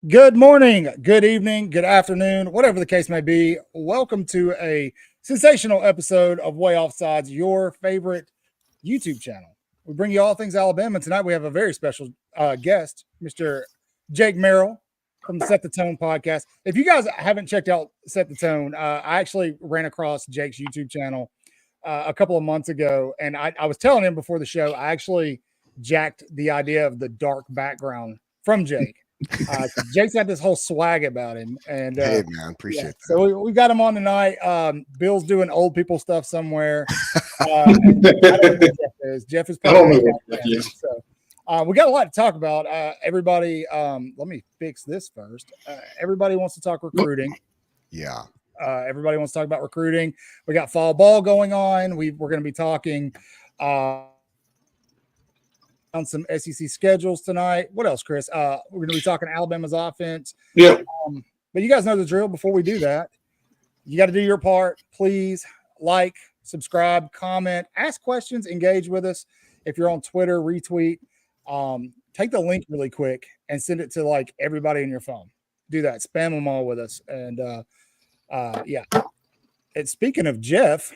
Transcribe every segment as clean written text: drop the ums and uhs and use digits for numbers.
Good morning, good evening, good afternoon, whatever the case may be. Welcome to a sensational episode of Way Offsides, your favorite YouTube channel. We bring you all things Alabama. Tonight we have a very special guest, Mr. Jake Merrill from the Set the Tone podcast. If you guys haven't checked out Set the Tone, I actually ran across Jake's YouTube channel a couple of months ago, and I was telling him before the show, I actually jacked the idea of the dark background from Jake. Jake's got this whole swag about him, and hey man, appreciate that. So we got him on tonight. Bill's doing old people stuff somewhere. I don't know where Jeff is. Jeff is probably so we got a lot to talk about. Everybody, let me fix this first. Everybody wants to talk recruiting. Yeah. Everybody wants to talk about recruiting. We got fall ball going on. We're going to be talking on some SEC schedules tonight. What else, Chris? We're going to be talking Alabama's offense. Yeah. But you guys know the drill. Before we do that, you got to do your part. Please like, subscribe, comment, ask questions, engage with us. If you're on Twitter, retweet. Take the link really quick and send it to like everybody in your phone. Do that. Spam them all with us. And yeah. And speaking of Jeff,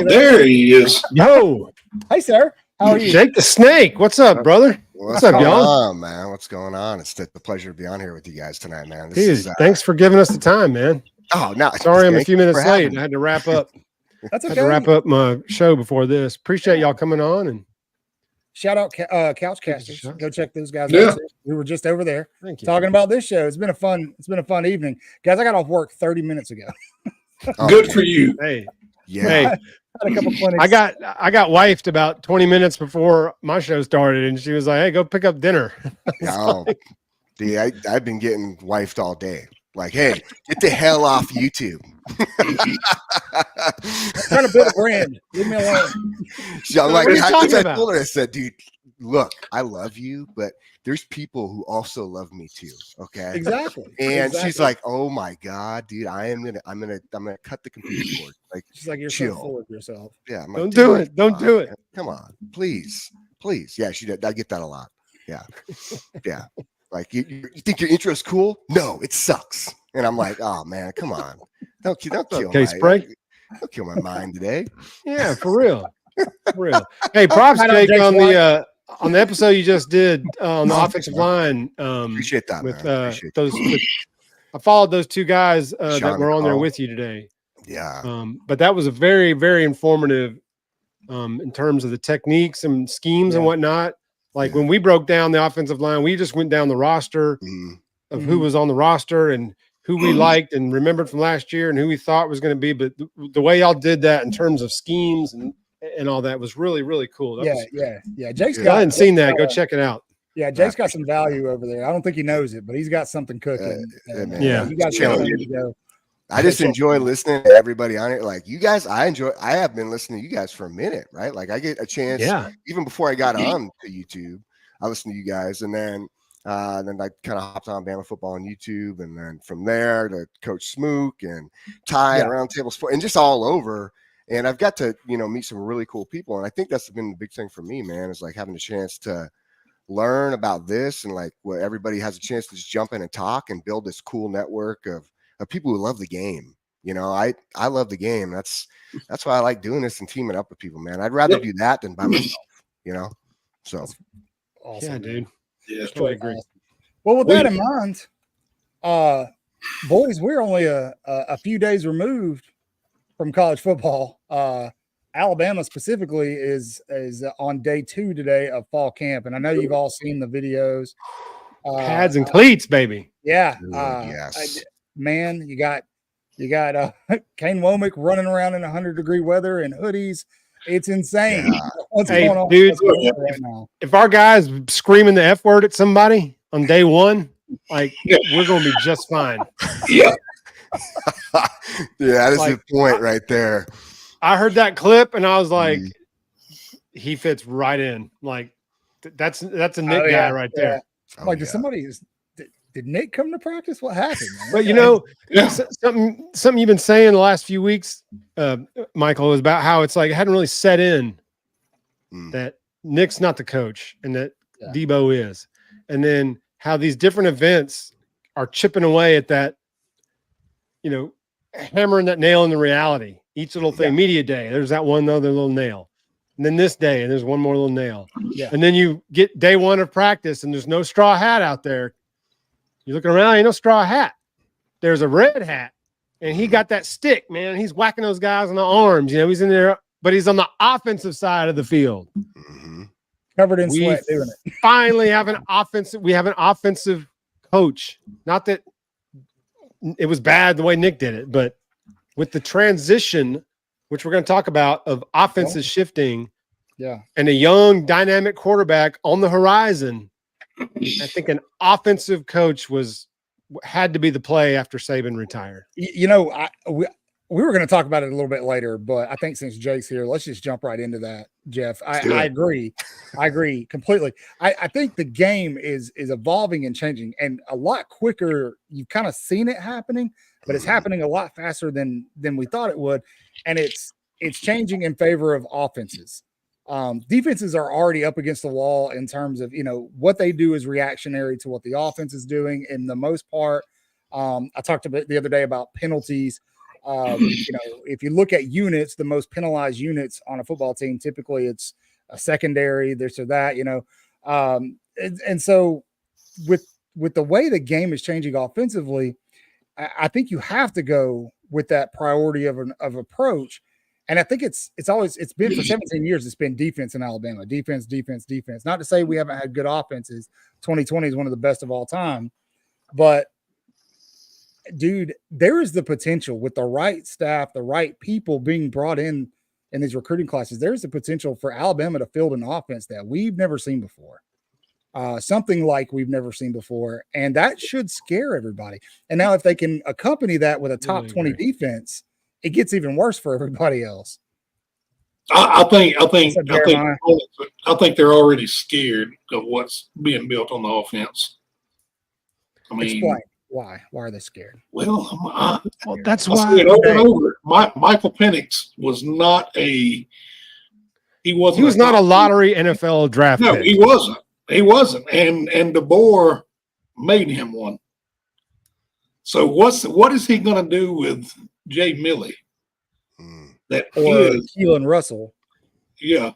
there he is. Yo, hey sir. How are you? Jake the Snake. What's up, brother? What's up, going y'all? on, man? What's going on? It's a pleasure to be on here with you guys tonight, man. Dude, thanks for giving us the time, man. Oh, no. Sorry I'm a few minutes late. I had to wrap up. That's okay. I had to wrap up my show before this. Appreciate y'all coming on. And shout out Couch Casters. Go check those guys Yeah. out. We were just over there thank you. talking about this show. It's been a fun evening. Guys, I got off work 30 minutes ago. Good for you. Hey, Yeah. hey, Had a couple clinics. I got wifed about 20 minutes before my show started, and she was like, "Hey, go pick up dinner." Oh, dude, I've been getting wifed all day. Like, hey, get the hell off YouTube. I'm trying to build a brand. Leave me alone. So I'm like, What are you talking I about? told her, I said, dude, look, I love you, but there's people who also love me too. Okay. Exactly. And she's like, "Oh my God, dude, I'm gonna cut the computer cord." Like, she's like, you're chill. so full of yourself. Yeah, I'm like, Don't "Dude, do it. Don't come do on, it. man. Come on, please. Yeah, she did. I get that a lot. Yeah, yeah. Like, you think your intro is cool? No, it sucks. And I'm like, oh man, come on, don't kill Okay, Spray. don't kill my mind today. Yeah, for real. For real. Hey, props, Shout out Jake, Jake's on the episode you just did on the offensive line. Appreciate that, With man. Appreciate those. I followed those two guys that Sean were on there Call. with you today. Yeah, But that was a very, very informative in terms of the techniques and schemes and whatnot. Like when we broke down the offensive line, we just went down the roster of who was on the roster and who we liked and remembered from last year and who we thought was going to be. But the way y'all did that in terms of schemes and all that was really, really cool. That Yeah. Jake's was, I hadn't seen that. Go check it out. Yeah, Jake's got some value over there. I don't think he knows it, but he's got something cooking. Yeah. You guys got to go. I just enjoy listening to everybody on it. Like you guys, I have been listening to you guys for a minute, right? Like I get a chance, even before I got on to YouTube, I listened to you guys, and then I kind of hopped on Bama football on YouTube, and then from there to Coach Smook and Ty and Roundtable Sport, and just all over. And I've got to meet some really cool people, and I think that's been the big thing for me, man, is like having a chance to learn about this and like where everybody has a chance to just jump in and talk and build this cool network of people who love the game. I love the game. That's why I like doing this and teaming up with people, man. I'd rather do that than by myself, so Awesome. Yeah, dude. Yeah. Totally agree. Well, with that in mind, boys, we're only a few days removed from college football. Alabama specifically is on day 2 today of fall camp, and I know you've all seen the videos. Pads and cleats, baby. Yeah. Yes. Man, you got Kane Womack running around in 100-degree weather and hoodies. It's insane. Yeah. What's Hey, going on? dude, What's going on right now? If our guys screaming the F word at somebody on day 1, like we're going to be just fine. Yeah. Yeah, that is Like, the point right there. I heard that clip and I was like, he fits right in. Like that's a Nick guy right there. Oh, like, did Nick come to practice? What happened, man? But something you've been saying the last few weeks, Michael, is about how it's like it hadn't really set in that Nick's not the coach and that Debo is. And then how these different events are chipping away at that, hammering that nail in the reality. Each little thing, media day, there's that one other little nail. And then this day, and there's one more little nail. Yeah. And then you get day one of practice, and there's no straw hat out there. You're looking around, ain't no straw hat. There's a red hat, and he got that stick, man. He's whacking those guys in the arms. He's in there, but he's on the offensive side of the field. Mm-hmm. Covered in sweat doing it. Finally have an offensive coach. Not that it was bad the way Nick did it, but with the transition, which we're going to talk about, of offenses shifting, and a young dynamic quarterback on the horizon, I think an offensive coach had to be the play after Sabin retired. We were going to talk about it a little bit later, but I think since Jake's here, let's just jump right into that, Jeff. I agree. I agree completely. I think the game is evolving and changing, and a lot quicker. You've kind of seen it happening, but it's happening a lot faster than we thought it would, and it's changing in favor of offenses. Defenses are already up against the wall in terms of what they do is reactionary to what the offense is doing. In the most part, I talked about the other day about penalties. If you look at units, the most penalized units on a football team, typically it's a secondary, this or that, and so with the way the game is changing offensively, I think you have to go with that priority of approach. And I think it's been for 17 years, it's been defense in Alabama, defense. Not to say we haven't had good offenses. 2020 is one of the best of all time, but dude, there is the potential with the right staff, the right people being brought in these recruiting classes. There's the potential for Alabama to field an offense that we've never seen before, something like we've never seen before, and that should scare everybody. And now, if they can accompany that with a top 20 defense, it gets even worse for everybody else. I think they're already scared of what's being built on the offense. I mean, explain. Why? Why are they scared? Well, that's I why. say it over and over. Michael Penix was not a. He was not a lottery NFL draft No, pick. he wasn't. He wasn't. And DeBoer made him one. So what is he going to do with Jay Millie? That or Keelan Russell? Yeah.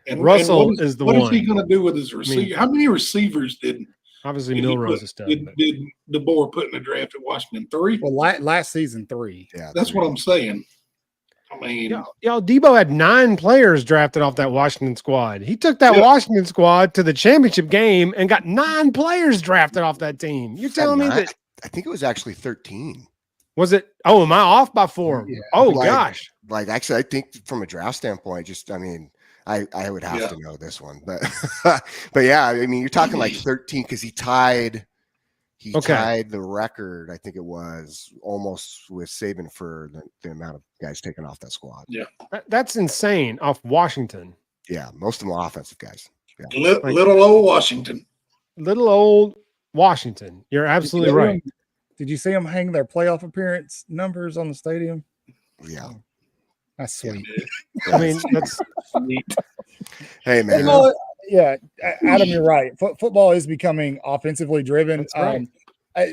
And Russell is the one. What is he going to do with his receiver? How many receivers did? Obviously, Milrose is done. Did DeBoer put in the draft at Washington? 3? Well, last season 3. Yeah, that's what I'm saying. I mean, y'all, Debo had 9 players drafted off that Washington squad. He took that Washington squad to the championship game and got 9 players drafted off that team. You're telling me that? I think it was actually 13. Was it? Oh, am I off by 4? Yeah. Oh, gosh. Actually, I think from a draft standpoint, I would have to know this one, but yeah, I mean, you're talking like 13 because he tied the record. I think it was almost with Sabin for the amount of guys taken off that squad. Yeah, that's insane off Washington. Yeah, most of them are offensive guys. Yeah. Little old Washington. Little old Washington. You're absolutely right. Did you see them hang their playoff appearance numbers on the stadium? Yeah. That's sweet. I mean, that's sweet. Hey, man. Adam, you're right. Football is becoming offensively driven. That's right.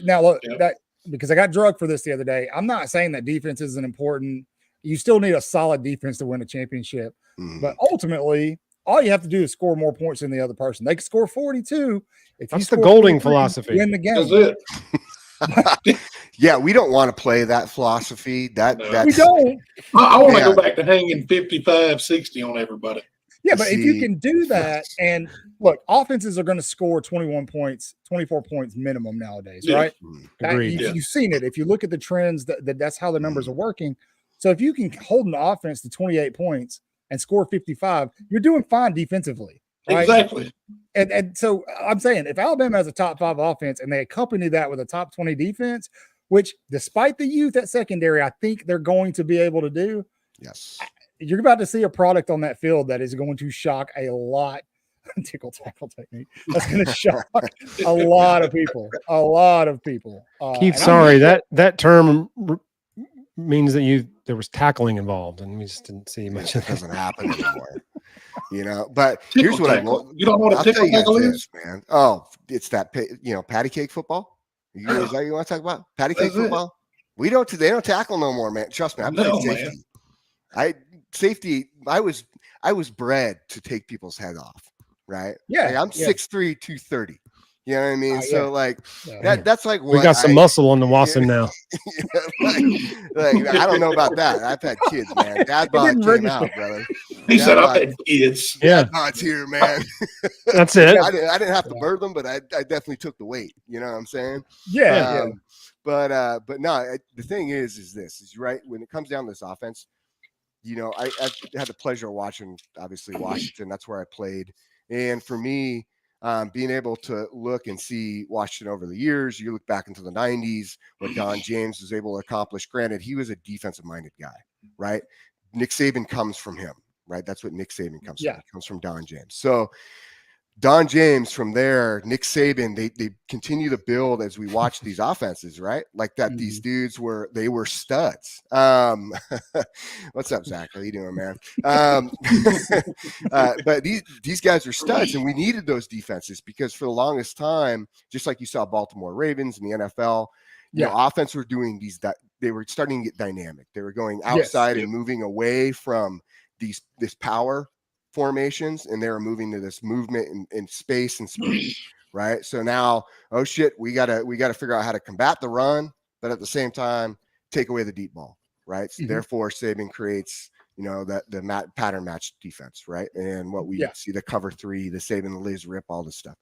Now, look, that because I got drugged for this the other day. I'm not saying that defense isn't important. You still need a solid defense to win a championship. But ultimately, all you have to do is score more points than the other person. They can score 42. That's the Golding philosophy. Win the game. That's it. Yeah, we don't want to play that philosophy. We don't. I want to go back to hanging 55, 60 on everybody. Yeah, but if you can do that, and look, offenses are going to score 21 points, 24 points minimum nowadays, right? Agreed. You've seen it. If you look at the trends, that's how the numbers are working. So if you can hold an offense to 28 points and score 55, you're doing fine defensively. Right? Exactly. And so I'm saying if Alabama has a top 5 offense and they accompany that with a top 20 defense, which despite the youth at secondary, I think they're going to be able to do. Yes. You're about to see a product on that field that is going to shock a lot. Tickle tackle technique. That's going to shock a lot of people. A lot of people. Keith, sorry, that term means that there was tackling involved, and we just didn't see much of that. Doesn't happen anymore. But here's what you don't know what a tickle tackle is, man. Oh, it's that patty cake football. Is that what you want to talk about? Patty cake football. They don't tackle no more, man. Trust me, I played safety. I was bred to take people's head off, right? Yeah. Like, I'm 6'3", 230. You know what I mean? So that's like what we got some muscle on the Watson now. like I don't know about that. I've had kids, man. Dad bod came out, brother. He said I've had kids. Dad bod's here, man. That's it. I didn't have to birth them, but I definitely took the weight. You know what I'm saying? Yeah. But no, the thing is you're right. When it comes down to this offense, I had the pleasure of watching, obviously, Washington. That's where I played. And for me, being able to look and see Washington over the years, you look back into the 90s, what Don James was able to accomplish. Granted, he was a defensive-minded guy, right? Nick Sabin comes from him, right? That's what Nick Sabin comes from. He comes from Don James. So Don James from there, Nick Sabin, they continue to build as we watch these offenses, right? Like that, these dudes were studs. What's up, Zach? How you doing, man? But these guys are studs, and we needed those defenses because for the longest time, just like you saw Baltimore Ravens in the NFL, offense were doing they were starting to get dynamic. They were going outside and moving away from this power formations, and they were moving to this movement in space and speed, right? So now, oh shit, we gotta figure out how to combat the run, but at the same time take away the deep ball, right? So therefore, Sabin creates the pattern match defense, right? And what we see, the cover 3, the Sabin, the Liz rip, all this stuff.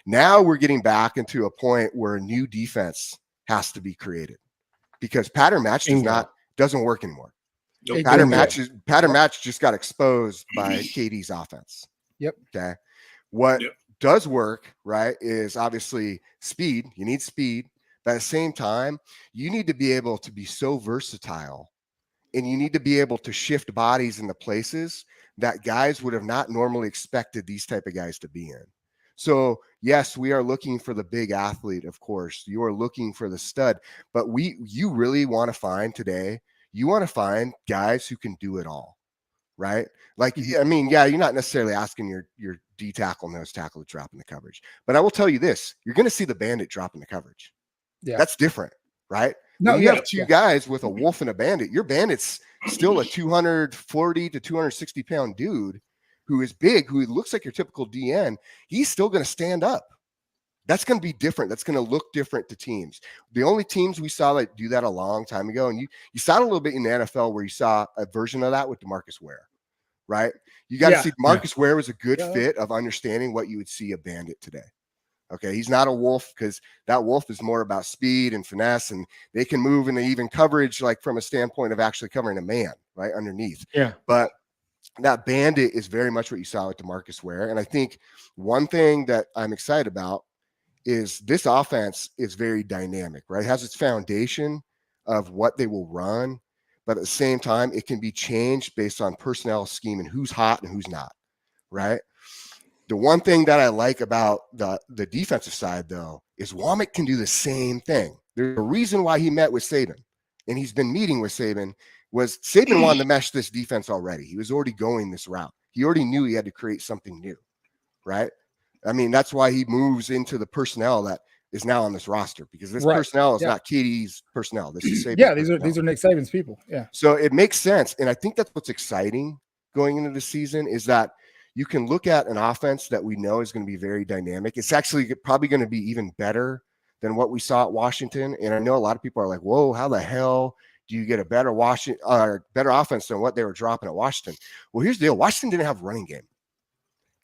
Now we're getting back into a point where a new defense has to be created because pattern match doesn't work anymore. Pattern match just got exposed by KD's offense. Yep. Okay. What does work, right, is obviously speed. You need speed, but at the same time, you need to be able to be so versatile, and you need to be able to shift bodies into places that guys would have not normally expected these type of guys to be in. So yes, we are looking for the big athlete, of course. You are looking for the stud, but you really want to find today. You want to find guys who can do it all, right? Like, I mean, you're not necessarily asking your D tackle, nose tackle to drop in the coverage, but I will tell you this: you're going to see the bandit drop in the coverage. Yeah, that's different, right? No, you have two guys with a wolf and a bandit. Your bandit's still a 240 to 260 pound dude who is big, who looks like your typical DN. He's still going to stand up. That's going to be different. That's going to look different to teams. The only teams we saw that do that a long time ago, and you saw it a little bit in the NFL where you saw a version of that with DeMarcus Ware, right? You got to see DeMarcus Ware was a good fit of understanding what you would see a bandit today. Okay, he's not a wolf because that wolf is more about speed and finesse, and they can move in the even coverage, like from a standpoint of actually covering a man, right, underneath. Yeah. But that bandit is very much what you saw with DeMarcus Ware. And I think one thing that I'm excited about is this offense is very dynamic, right? It has its foundation of what they will run, but at the same time, it can be changed based on personnel scheme and who's hot and who's not, right? The one thing that I like about the defensive side, though, is Womack can do the same thing. There's a reason why he met with Sabin, and he's been meeting with Sabin, was Sabin wanted to mesh this defense already. He was already going this route. He already knew he had to create something new, right? I mean, that's why he moves into the personnel that is now on this roster, because this personnel is not KD's personnel. This is Sabin's these are Nick Saban's people. Yeah. So it makes sense. And I think that's what's exciting going into the season is that you can look at an offense that we know is going to be very dynamic. It's actually probably going to be even better than what we saw at Washington. And I know a lot of people are like, whoa, how the hell do you get a better better offense than what they were dropping at Washington? Well, here's the deal. Washington didn't have a running game.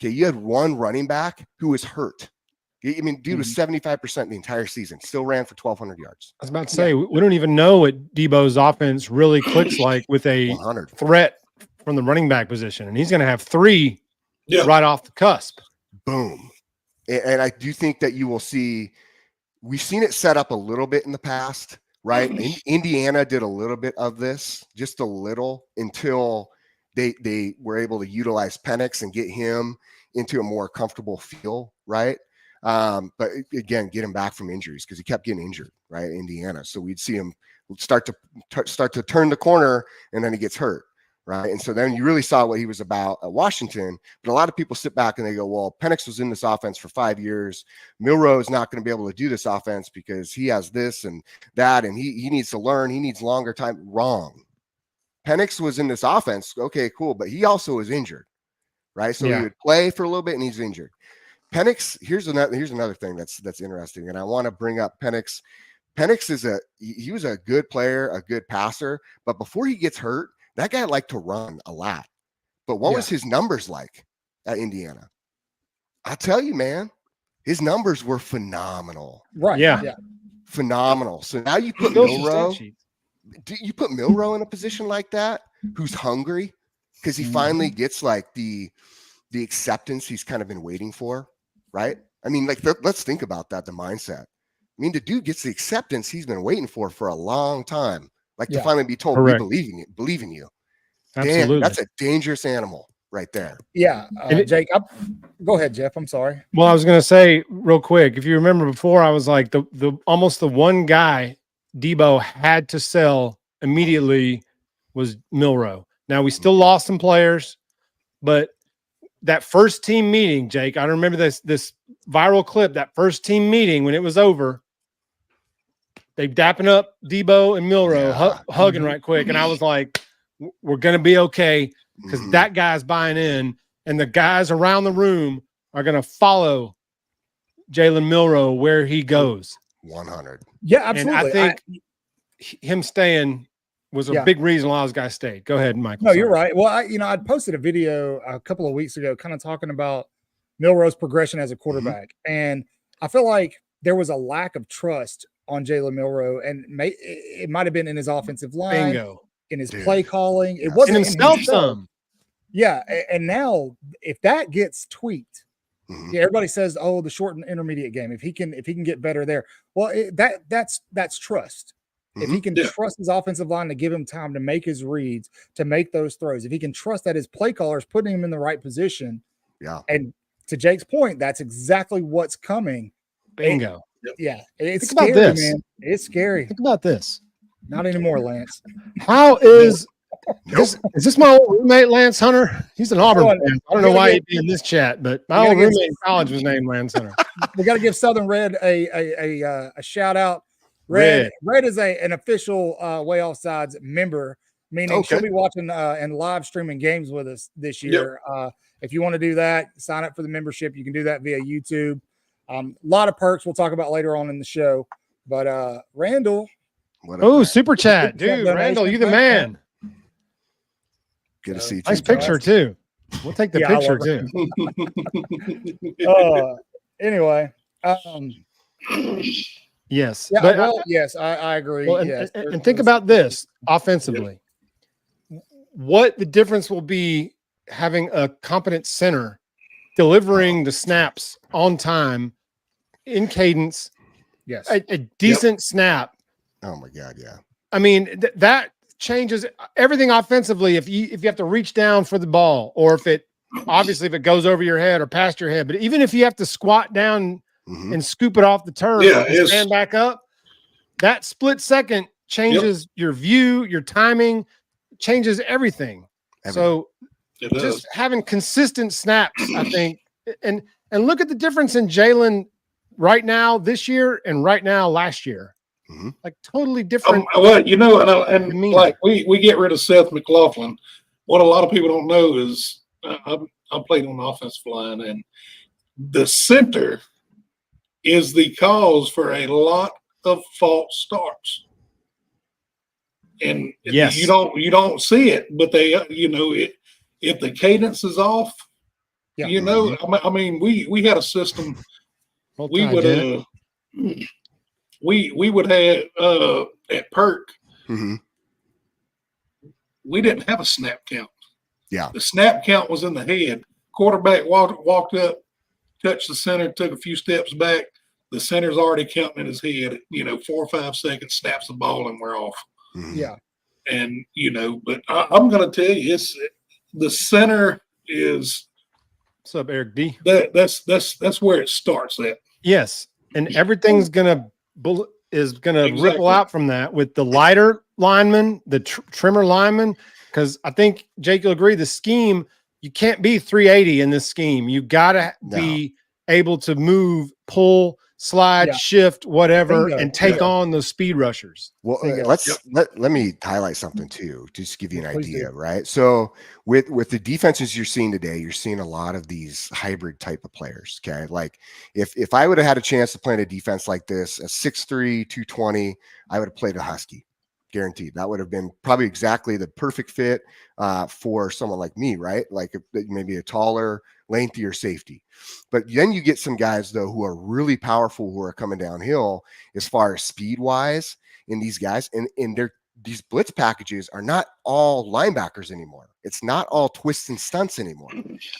Okay, you had one running back who was hurt. I mean, dude was 75% the entire season, still ran for 1,200 yards. I was about to say, we don't even know what Debo's offense really clicks like with a threat from the running back position. And he's going to have 3 right off the cusp. Boom. And I do think that you will see, we've seen it set up a little bit in the past, right? Indiana did a little bit of this, just a little, until they were able to utilize Penix and get him into a more comfortable feel, right? But again, get him back from injuries because he kept getting injured, right? Indiana. So we'd see him start to turn the corner and then he gets hurt, right? And so then you really saw what he was about at Washington. But a lot of people sit back and they go, well, Penix was in this offense for 5 years. Milroe is not going to be able to do this offense because he has this and that, and he needs to learn. He needs longer time. Wrong. Penix was in this offense. Okay, cool. But he also was injured, right? So he would play for a little bit and he's injured. Penix, here's another thing that's interesting. And I want to bring up Penix. Penix he was a good player, a good passer, but before he gets hurt, that guy liked to run a lot. But what was his numbers like at Indiana? I'll tell you, man, his numbers were phenomenal. Right. Yeah. Phenomenal. So now you put Milroe in a position like that, who's hungry because he finally gets like the acceptance he's kind of been waiting for, right? I mean, like, let's think about that, the mindset. I mean, the dude gets the acceptance he's been waiting for a long time. Like to finally be told, correct. we believe in you. Absolutely. Damn, that's a dangerous animal right there. Yeah. Jake, go ahead, Jeff. I'm sorry. Well, I was going to say real quick, if you remember before, I was like almost the one guy Debo had to sell immediately was Milroe. Now we still lost some players, but that first team meeting, Jake, I remember this viral clip, that first team meeting when it was over, they dapping up Debo and Milroe, hugging right quick. And I was like, we're going to be okay because that guy's buying in and the guys around the room are going to follow Jalen Milroe where he goes. 100. Yeah, absolutely. And I think him staying was a big reason why those guys stayed. Go ahead, Michael. No, you're right. Well, I'd posted a video a couple of weeks ago kind of talking about Milroe's progression as a quarterback. And I feel like there was a lack of trust on Jalen Milroe, and it might have been in his offensive line, in his play calling. It wasn't in himself some. Yeah, and now if that gets tweaked, everybody says, "Oh, the short and intermediate game. If he can get better there." Well, that's trust. If he can trust his offensive line to give him time to make his reads, to make those throws, if he can trust that his play caller is putting him in the right position, and to Jake's point, that's exactly what's coming. Bingo. It's Think scary, about this. man. It's scary. Think about this. Not anymore, Lance. How is is this my old roommate, Lance Hunter? He's an Auburn fan. I don't know why he'd be in this chat, but my old roommate in college was named Lance Hunter. We got to give Southern Red a shout out. Red is an official Way Offsides member, meaning she'll be watching and live streaming games with us this year. If you want to do that, sign up for the membership. You can do that via YouTube. A lot of perks we'll talk about later on in the show. But Randall. Oh, super chat, dude. Randall, you the man. Good to see you. Nice picture, too. We'll take the picture, too. Anyway. Yes. Yeah, but yes, I agree. Well, yes. And think about this offensively. What the difference will be having a competent center delivering the snaps on time in cadence. Yes. A decent snap. Oh my God. Yeah. I mean, that changes everything offensively. If you have to reach down for the ball, or if it goes over your head or past your head, but even if you have to squat down and scoop it off the turf and stand back up, that split second changes your view, your timing, changes everything. So just having consistent snaps, I think, and look at the difference in Jalen right now this year and right now last year. Like totally different. Well, and like we get rid of Seth McLaughlin. What a lot of people don't know is I played on the offensive line, and the center is the cause for a lot of false starts. And you don't see it, but they if the cadence is off, I mean we had a system. We would have at Perk. We didn't have a snap count. Yeah, the snap count was in the head. Quarterback walked up, touched the center, took a few steps back. The center's already counting in his head. 4 or 5 seconds, snaps the ball, and we're off. Yeah, and but I'm going to tell you, the center is. What's up, Eric D? That's where it starts at. Yes, and everything's gonna ripple out from that with the lighter lineman, the trimmer lineman. because I think Jake will agree. The scheme, you can't be 380 in this scheme. You got to be able to move, pull, slide, shift, whatever, and take on those speed rushers. Well, let me highlight something too, just to give you an idea, right? So with the defenses you're seeing today, you're seeing a lot of these hybrid type of players. Okay, like if I would have had a chance to play in a defense like this, a 6'3", 220, I would have played a Husky. Guaranteed. That would have been probably exactly the perfect fit for someone like me, right? Like maybe a taller, lengthier safety. But then you get some guys, though, who are really powerful, who are coming downhill as far as speed wise. And these guys, and these blitz packages are not all linebackers anymore. It's not all twists and stunts anymore.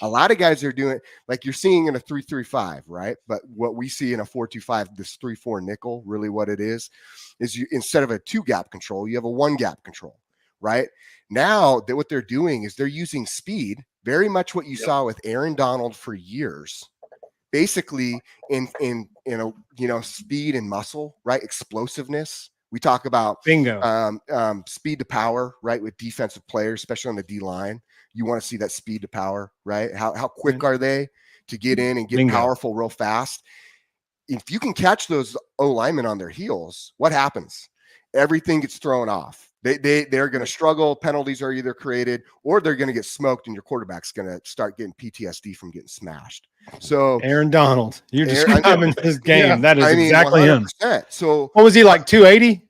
A lot of guys are doing, like you're seeing in a 3-3-5, right? But what we see in a 4-2-5, this 3-4 nickel, really what it is you, instead of a 2-gap control, you have a 1-gap control, right? Now that what they're doing is they're using speed, very much what you saw with Aaron Donald for years, basically in speed and muscle, right? Explosiveness. We talk about speed to power, right? With defensive players, especially on the D line, you want to see that speed to power, right? How quick are they to get in and get powerful real fast? If you can catch those O linemen on their heels, what happens? Everything gets thrown off. They're going to struggle. Penalties are either created or they're going to get smoked, and your quarterback's going to start getting PTSD from getting smashed. So Aaron Donald, you're describing his game. Yeah, that is exactly 100%. Him. So what was he like? 280?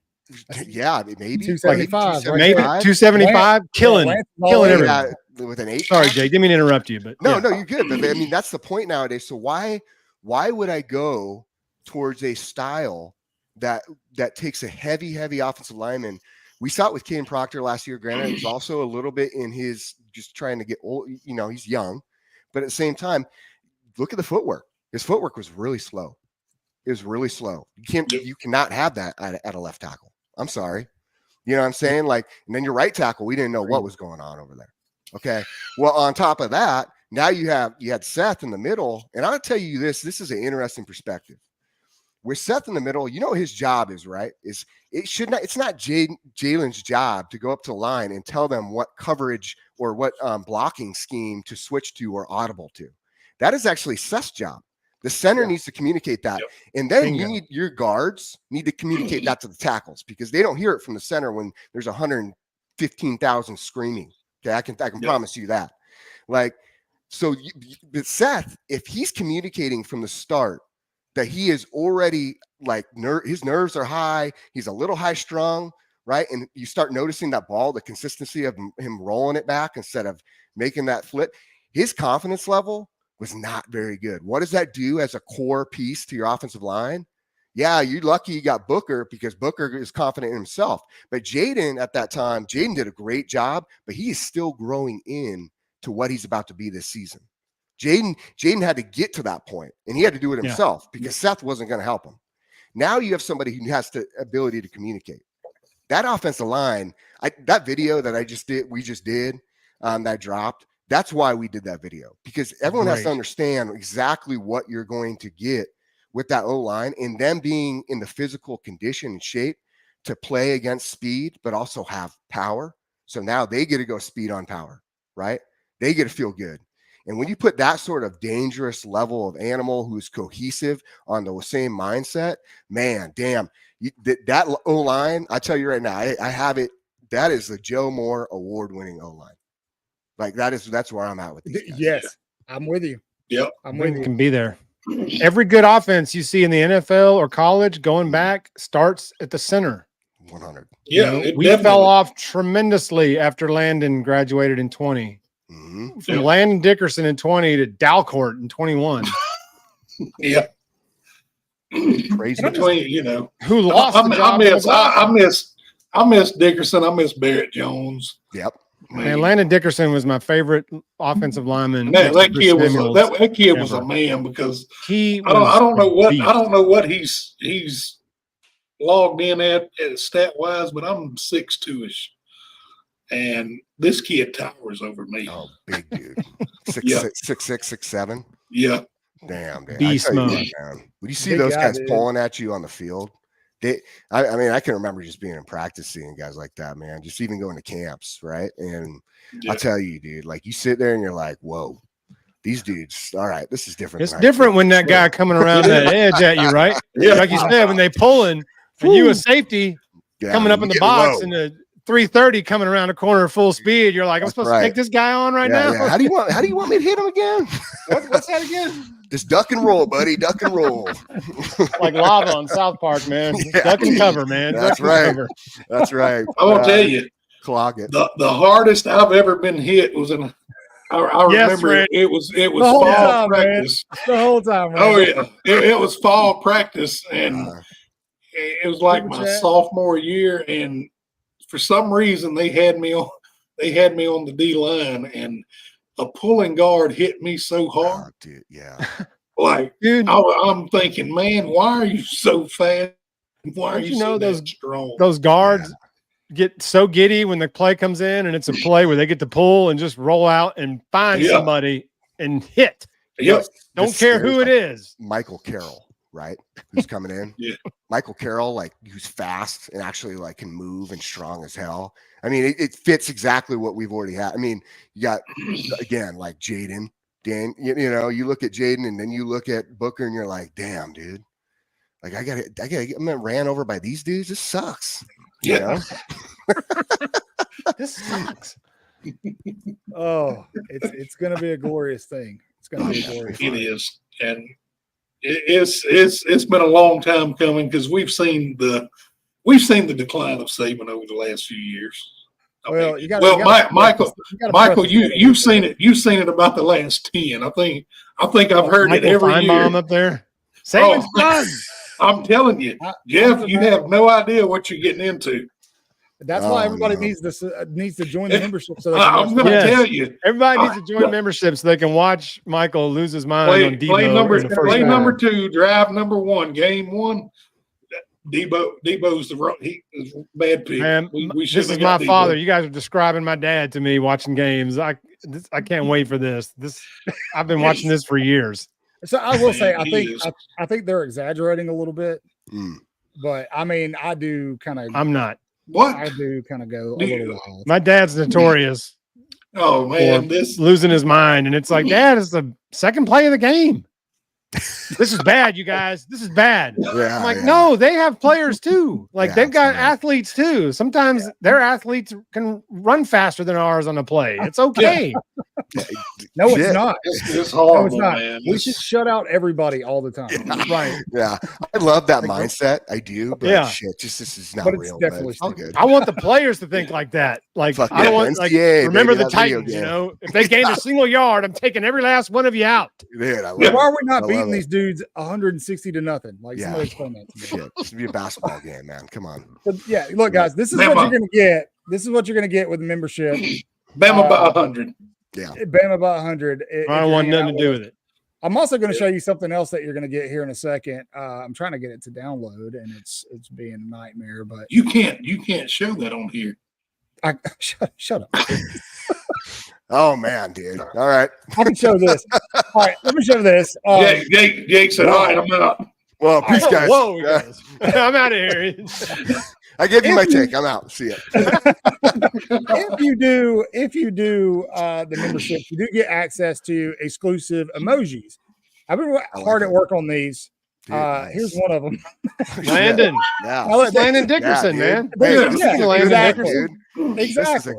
Yeah, maybe 275. Maybe 275. Killing everything. With an 8. Sorry, Jay, didn't mean to interrupt you, but no, you're good. But I mean, that's the point nowadays. So why would I go towards a style that takes a heavy offensive lineman? We saw it with Caden Proctor last year. Granted, it was also a little bit in his just trying to get old. He's young, but at the same time, look at the footwork. His footwork was really slow. It was really slow. You cannot have that at a left tackle. I'm sorry. You know what I'm saying? Like, and then your right tackle, we didn't know what was going on over there. Okay. Well, on top of that, now you had Seth in the middle, and I'll tell you this is an interesting perspective. With Seth in the middle, his job is, right? It's not Jalen's job to go up to the line and tell them what coverage or what blocking scheme to switch to or audible to. That is actually Seth's job. The center needs to communicate that. Yep. And then your guards need to communicate that to the tackles, because they don't hear it from the center when there's 115,000 screaming. Okay. I can promise you that. Like, so but Seth, if he's communicating from the start that he is already like his nerves are high, he's a little high strung, right? And you start noticing that ball, the consistency of him rolling it back instead of making that flip, his confidence level was not very good. What does that do as a core piece to your offensive line? Yeah, you're lucky you got Booker, because Booker is confident in himself. But Jaden at that time, Jaden did a great job, but he is still growing in to what he's about to be this season. Jaden had to get to that point, and he had to do it himself because Seth wasn't going to help him. Now you have somebody who has the ability to communicate. That offensive line, that video that we just did, that dropped, that's why we did that video, because everyone has to understand exactly what you're going to get with that O-line, and them being in the physical condition and shape to play against speed, but also have power. So now they get to go speed on power, right? They get to feel good. And when you put that sort of dangerous level of animal who's cohesive on the same mindset, man, damn, that O-line, I tell you right now, I have it. That is the Joe Moore award-winning O-line. Like that's where I'm at with these guys. Yes, I'm with you. Yep, I'm with you. Can be there. Every good offense you see in the NFL or college going back starts at the center. 100. Yeah, we fell off tremendously after Landon graduated in 20. Mm-hmm. From Landon Dickerson in 20 to Dalcourt in 21. Yeah. Crazy. Who lost the job? I miss Dickerson. I miss Barrett Jones. Yep. Man, Landon Dickerson was my favorite offensive lineman. That kid was a man, because I don't know what he's logged in at stat wise, but I'm 6'2"ish, and this kid towers over me. Oh, big dude. 6'6", 6'7". Yeah. Damn. Beast mode. When you see those guys pulling at you on the field, I mean, I can remember just being in practice seeing guys like that, man. Just even going to camps, right? And I'll tell you, dude, like you sit there and you're like, whoa, these dudes, all right, this is different. It's different when that guy coming around that edge at you, right? Yeah. Like you said, when they pulling and you a safety coming up in the box and the 330 coming around the corner full speed, you're like, I'm supposed to take this guy on right now. Yeah. How do you want me to hit him again? What's that again? Just duck and roll, buddy. Duck and roll. Like lava on South Park, man. Duck and cover, man. That's right. That's right. I will tell you, clock it. The hardest I've ever been hit was in. I remember it was fall practice the whole time. Man. Oh yeah, it was fall practice, and it was like my sophomore year, and for some reason they had me on the D line, and a pulling guard hit me so hard. Oh, dude, like dude, I'm thinking, man, why are you so fast? Why are you so strong? Those guards get so giddy when the play comes in, and it's a play where they get to pull and just roll out and find somebody and hit. Yep. Don't care who it is. Michael Carroll, right? Who's coming in? Michael Carroll, like who's fast and actually like can move and strong as hell. I mean, it fits exactly what we've already had. I mean, you got again like Jaden, Dan. You know, you look at Jaden and then you look at Booker and you're like, damn, dude. Like I got ran over by these dudes. This sucks. You know? This sucks. Oh, it's gonna be a glorious thing. It's gonna be a glorious thing. It is, and it's been a long time coming because we've seen the decline of Sabin over the last few years. Michael, you've seen it. You've seen it about the last 10. I think I've heard it every year. Up there. Sabin's done. I'm telling you, Jeff, you have no idea what you're getting into. That's why everybody needs to join the membership. So I'm going to tell you, everybody needs to join membership so they can watch Michael lose his mind on Debo. Play number 2, drive number 1, game 1. Debo's he's bad pick. Man, this is my father. You guys are describing my dad to me watching games. I can't wait for this. I've been watching this for years. So I will say, I think they're exaggerating a little bit, but I mean, I do kind of. I'm not. What? I do kind of go a little wild. My dad's notorious. Oh man, losing his mind, and it's like, Dad, it's the second play of the game. This is bad, you guys. This is bad. I'm like, no, they have players too. Like they've got athletes too. Sometimes their athletes can run faster than ours on a play. It's okay. No, it's not. It's horrible, it's not. Man. We should shut out everybody all the time. Right. Yeah. I love that mindset. I do. But shit, this is not real. Definitely good. I want the players to think like that. Like I don't want remember the Titans, you know. If they gained a single yard, I'm taking every last one of you out. Dude, why are we not beating these dudes 160 to nothing? Like somebody explain that to me. Shit. This would be a basketball game, man. Come on. But look, guys, this is what you're gonna get. This is what you're gonna get with membership. Bama by 100. Yeah. Bama by 100. I don't want nothing to do with it. I'm also going to show you something else that you're going to get here in a second. I'm trying to get it to download, and it's being a nightmare. But you can't show that on here. Shut up. Oh man, dude. All right. I can show this. All right, let me show this. Jake said, "All right, I'm out." Well, peace, guys. Whoa, guys. I'm out of here. I gave you my take. I'm out. See ya. If you do the membership, you do get access to exclusive emojis. I've been hard at work on these. Dude, nice. Here's one of them. Landon. Yeah. Landon Dickerson, man. Exactly.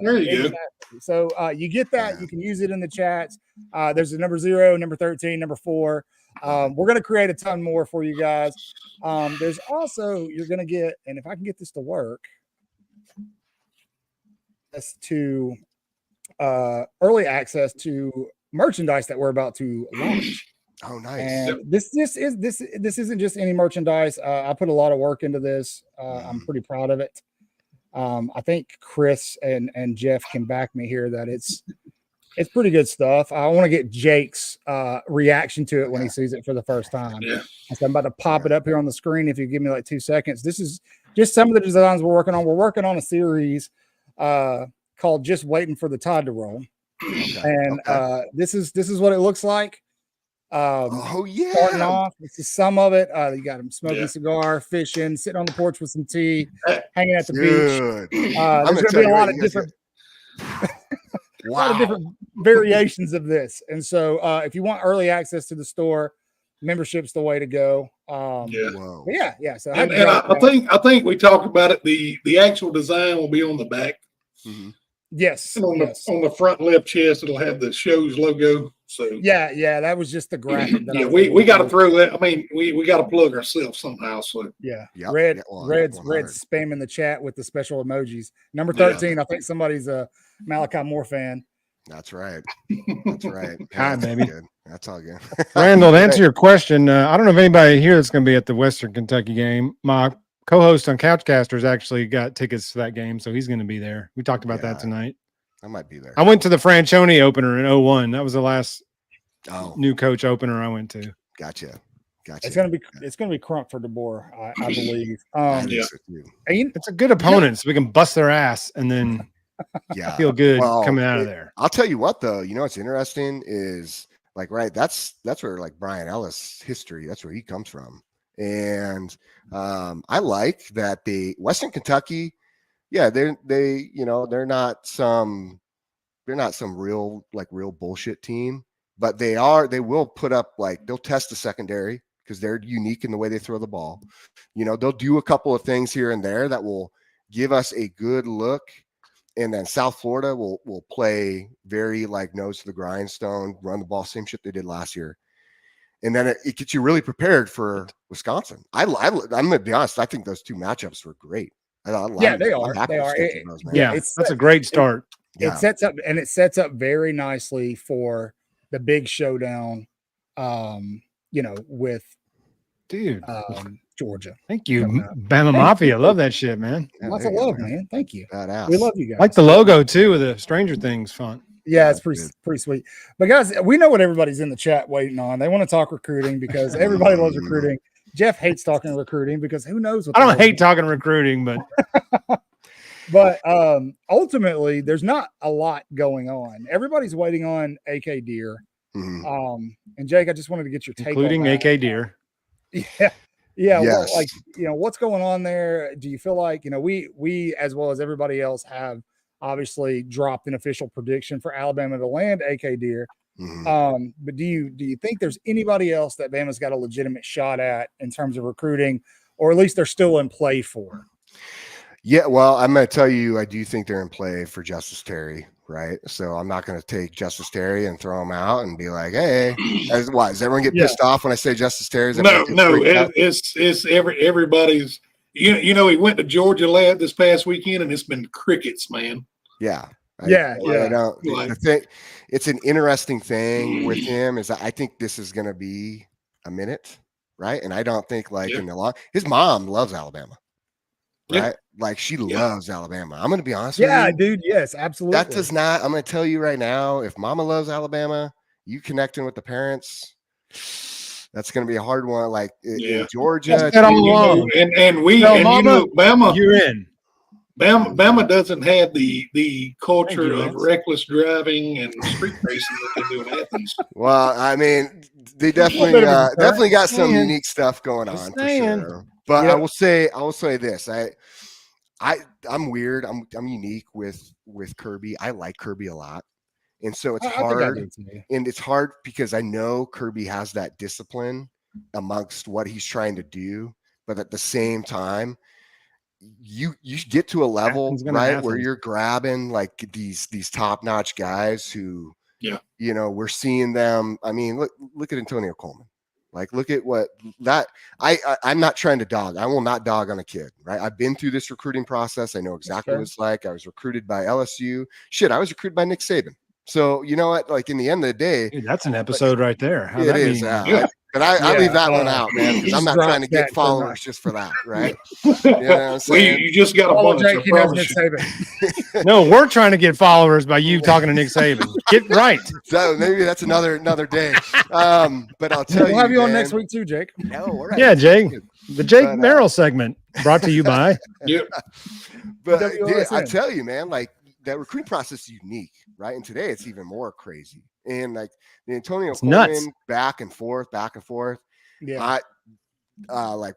There you go. So you get that. You can use it in the chats. There's a number 0, number 13, number 4. We're going to create a ton more for you guys. There's also, you're going to get, and if I can get this to work, that's to early access to merchandise that we're about to launch. Oh, nice. And this isn't just any merchandise. I put a lot of work into this. I'm pretty proud of it. I think Chris and Jeff can back me here that it's pretty good stuff. I want to get Jake's reaction to it when he sees it for the first time. Yeah. So I'm about to pop it up here on the screen. If you give me like 2 seconds, this is just some of the designs we're working on. We're working on a series called "Just Waiting for the Tide to Roll," and this is what it looks like. Starting off, this is some of it. You got him smoking a cigar, fishing, sitting on the porch with some tea, hanging at the beach. There's going to be a lot of different, a lot of different variations of this. And so, if you want early access to the store, membership's the way to go. Yeah. So, I think we talked about it. The actual design will be on the back. Mm-hmm. Yes. And on the front left chest, it'll have the show's logo. So yeah, that was just the graphic. We got to throw that. I mean, we got to plug ourselves somehow. So Red's spamming the chat with the special emojis. Number 13, I think somebody's a Malachi Moore fan. That's right. That's right. Hi, baby. Good. That's all good. Randall, to answer your question, I don't know if anybody here that's going to be at the Western Kentucky game. My co-host on Couchcasters actually got tickets to that game, so he's going to be there. We talked about that tonight. I might be there. I went to the Franchione opener in 2001. That was the last new coach opener I went to. Gotcha. It's gonna be Crump for DeBoer, I believe. It's a good opponent, so we can bust their ass and then feel good coming out of there. I'll tell you what, though, what's interesting is that's where like Brian Ellis history, that's where he comes from. And I like that the Western Kentucky, they're not some real bullshit team, but they will put up, they'll test the secondary because they're unique in the way they throw the ball. They'll do a couple of things here and there that will give us a good look. And then South Florida will play very nose to the grindstone, run the ball, same shit they did last year. And then it gets you really prepared for Wisconsin. I'm going to be honest. I think those two matchups were great. They are. They are. That's a great start. It sets up very nicely for the big showdown. With Georgia. Thank you, Bama Mafia. Love that shit, man. Lots of love, man. Thank you. Badass. We love you guys. Like the logo too with the Stranger Things font. Yeah, it's pretty sweet. But guys, we know what everybody's in the chat waiting on. They want to talk recruiting because everybody loves recruiting. Jeff hates talking recruiting because who knows what I don't hate talking recruiting, but ultimately there's not a lot going on. Everybody's waiting on AK Deer. Mm-hmm. And Jake, I just wanted to get your take including on AK Deer. Yeah. Yes. What's going on there? Do you feel like, we as well as everybody else have obviously dropped an official prediction for Alabama to land AK Deer. Mm-hmm. But do you think there's anybody else that Bama's got a legitimate shot at in terms of recruiting, or at least they're still in play for? Yeah, well, I'm going to tell you, I do think they're in play for Justice Terry, right? So I'm not going to take Justice Terry and throw him out and be like, hey, does everyone get pissed off when I say Justice Terry? No, it's everybody's. He went to Georgia this past weekend, and it's been crickets, man. Yeah. I think it's an interesting thing with him is I think this is going to be a minute, right? And I don't think in the long, his mom loves Alabama, right? She loves Alabama. I'm going to be honest with you. Yeah, dude. Yes, absolutely. That does not, I'm going to tell you right now, if mama loves Alabama, you connecting with the parents, that's going to be a hard one. In Georgia, Bama, you're in. Bama doesn't have the culture of reckless driving and street racing that they do in Athens. Well, I mean, they definitely got some unique stuff going on for sure. But I will say this: I'm weird. I'm unique with Kirby. I like Kirby a lot. And so it's hard. And it's hard because I know Kirby has that discipline amongst what he's trying to do. But at the same time, you get to a level, right, where you're grabbing these top-notch guys who, we're seeing them. I mean, look at Antonio Coleman. Look at what that I'm not trying to dog. I will not dog on a kid, right? I've been through this recruiting process. I know exactly what it's like. I was recruited by LSU. Shit, I was recruited by Nick Sabin. So you know what? In the end of the day, dude, that's an episode right there. It is. But I leave that one out, man, because I'm not trying to get followers just for that, right? You know what I'm saying? You just got a bunch of Nick Saban. No, we're trying to get followers by you talking to Nick Saban. Get right. So maybe that's another day. But I'll tell you, we'll have you on next week too, Jake. No, all right. Yeah, Jake. The Jake Merrill segment brought to you by. But dude, I tell you, man, that recruiting process is unique, right? And today it's even more crazy. And like the Antonio It's nuts. Coleman back and forth. Yeah. I'm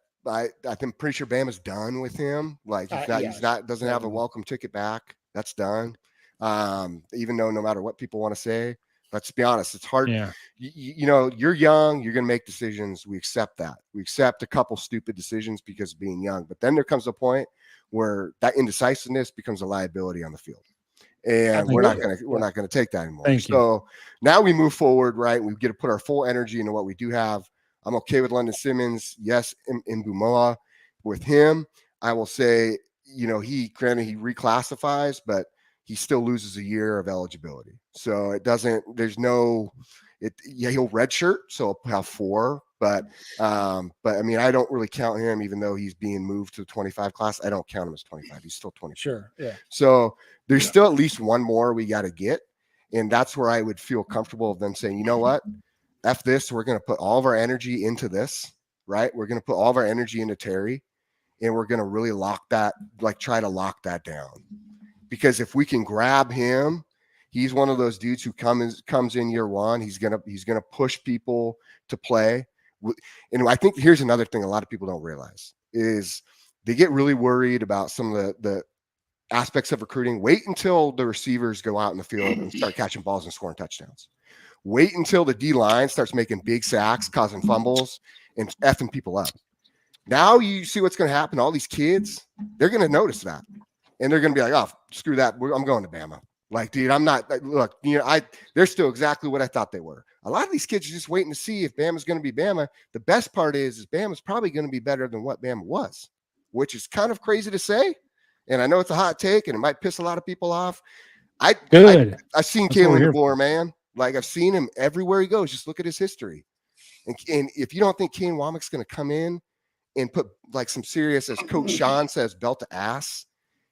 pretty sure Bama's done with him. Like doesn't have a welcome ticket back. That's done. Even though no matter what people want to say, let's be honest, it's hard. Yeah. You know, you're young, you're going to make decisions. We accept that. We accept a couple stupid decisions because of being young. But then there comes a point where that indecisiveness becomes a liability on the field. And we're not going to take that anymore. So now we move forward, right? We get to put our full energy into what we do have. I'm okay with London Simmons. Yes, in Bumoa. With him, I will say, you know, he reclassifies, but he still loses a year of eligibility. So he'll redshirt, so he'll have 4. But I mean, I don't really count him, even though he's being moved to the 25 class. I don't count him as 25. He's still 25. Sure. Yeah. So there's still at least one more we got to get. And that's where I would feel comfortable of them saying, you know what? F this, we're going to put all of our energy into this, right? We're going to put all of our energy into Terry, and we're going to really try to lock that down. Because if we can grab him, he's one of those dudes who comes in year one. He's going to push people to play. And I think here's another thing a lot of people don't realize is they get really worried about some of the aspects of recruiting. Wait until the receivers go out in the field and start catching balls and scoring touchdowns. Wait until the D line starts making big sacks, causing fumbles, and effing people up. Now you see what's going to happen. All these kids, they're going to notice that. And they're going to be like, oh, screw that. I'm going to Bama. Like, dude, I'm not. Look, you know, they're still exactly what I thought they were. A lot of these kids are just waiting to see if Bama's going to be Bama. The best part is Bama's probably going to be better than what Bama was, which is kind of crazy to say. And I know it's a hot take, and it might piss a lot of people off. I've seen Kalen DeBoer, man. Like, I've seen him everywhere he goes. Just look at his history. And if you don't think Kane Womack's going to come in and put like some serious, as Coach Sean says, belt to ass,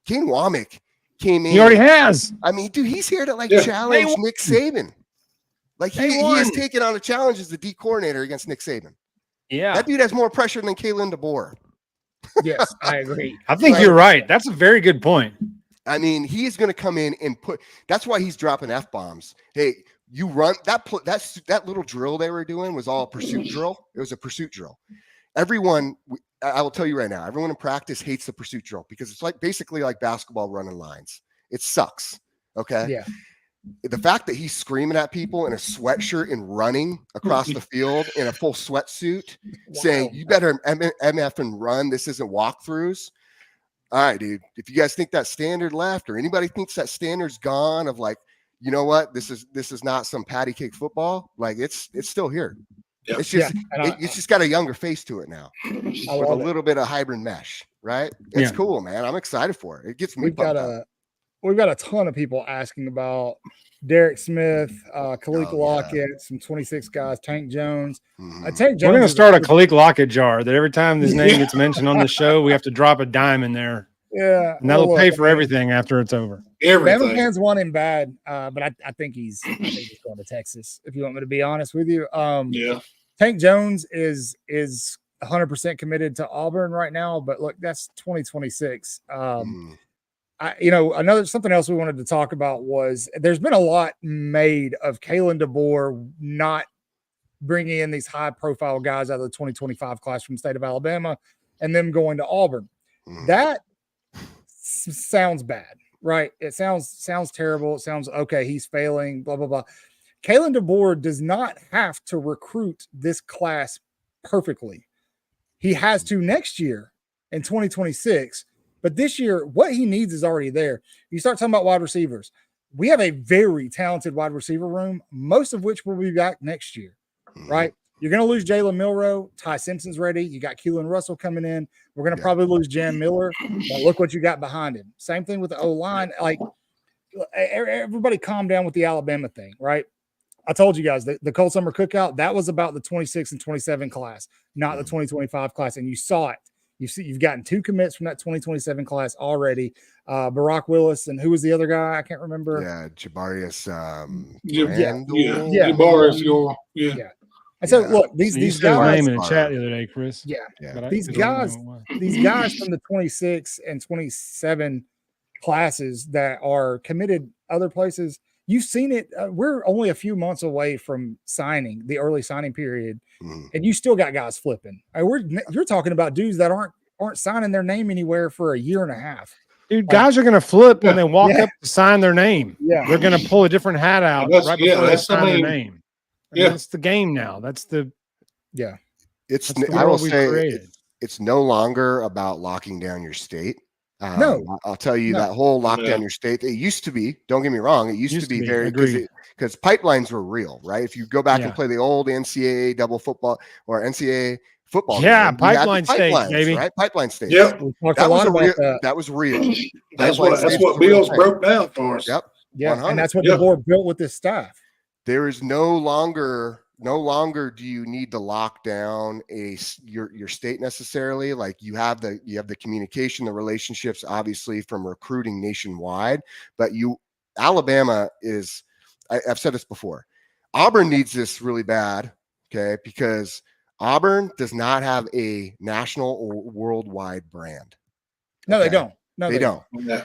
Kane Womack came in. He already has. I mean, dude, he's here to challenge Nick Saban. Like he has taken on a challenge as the D coordinator against Nick Saban. Yeah. That dude has more pressure than Kalen DeBoer. Yes, I agree. I think you're right. That's a very good point. I mean, he is going to come in and that's why he's dropping F-bombs. Hey, you run that little drill they were doing was all a pursuit drill. It was a pursuit drill. Everyone, I will tell you right now, everyone in practice hates the pursuit drill because it's basically like basketball running lines. It sucks. Okay. Yeah. The fact that he's screaming at people in a sweatshirt and running across the field in a full sweatsuit, saying, you better MF and run. This isn't walkthroughs. All right, dude. If you guys think that standard left, or anybody thinks that standard's gone, of like, you know what, this is not some patty cake football. Like it's still here. Yep. It's just got a younger face to it now, with a little bit of hybrid mesh, right? It's cool, man. I'm excited for it. It gets me. We've got a ton of people asking about Derek Smith, Khalik Lockett, some 26 guys, Tank Jones. Tank Jones. We're going to start a Khalik Lockett jar that every time his name gets mentioned on the show, we have to drop a dime in there. Yeah. And that'll pay for everything after it's over. Bama fans want him bad, but I think he's going to Texas, if you want me to be honest with you. Tank Jones is 100% committed to Auburn right now, but look, that's 2026. Something else we wanted to talk about was there's been a lot made of Kalen DeBoer not bringing in these high profile guys out of the 2025 class from the state of Alabama and them going to Auburn. That sounds bad, right? It sounds terrible. It sounds okay. He's failing, blah, blah, blah. Kalen DeBoer does not have to recruit this class perfectly. He has to next year in 2026. But this year, what he needs is already there. You start talking about wide receivers. We have a very talented wide receiver room, most of which will be back next year, right? You're going to lose Jalen Milroe. Ty Simpson's ready. You got Keelan Russell coming in. We're going to probably lose Jam Miller. But look what you got behind him. Same thing with the O-line. Like, everybody calm down with the Alabama thing, right? I told you guys the Cold Summer Cookout, that was about the 26 and 27 class, not the 2025 class. And you saw it. You've gotten 2 commits from that 2027 class already. Barack Willis, and who was the other guy? I can't remember. Yeah, Jabarius. Jabarius. Yeah. And so look, these guys. Name in the chat the other day, Chris. Yeah. These guys from the 26 and 27 classes that are committed other places, you've seen it. We're only a few months away from signing the early signing period, and you still got guys flipping. You're talking about dudes that aren't signing their name anywhere for a year and a half. Dude, guys are going to flip when they walk Yeah. up to sign their name. Yeah. They're going to pull a different hat out right before they sign their name. And that's the game now. That's the I will say it's no longer about locking down your state. No, I'll tell you that whole lockdown your state. It used to be. Don't get me wrong. It used to be very because pipelines were real, right? If you go back and play the old NCAA double football or NCAA football, game, pipeline states, baby, right? Pipeline states. Yep, that was real. That was real. That's what Bill's broke down for us. Yep. Yeah, 100. And that's what the board built with this staff. There is no longer do you need to lock down your state necessarily. Like you have the communication, the relationships, obviously from recruiting nationwide, but Alabama is, I've said this before, Auburn needs this really bad. Okay. Because Auburn does not have a national or worldwide brand. No, they don't. No, they don't. Yeah.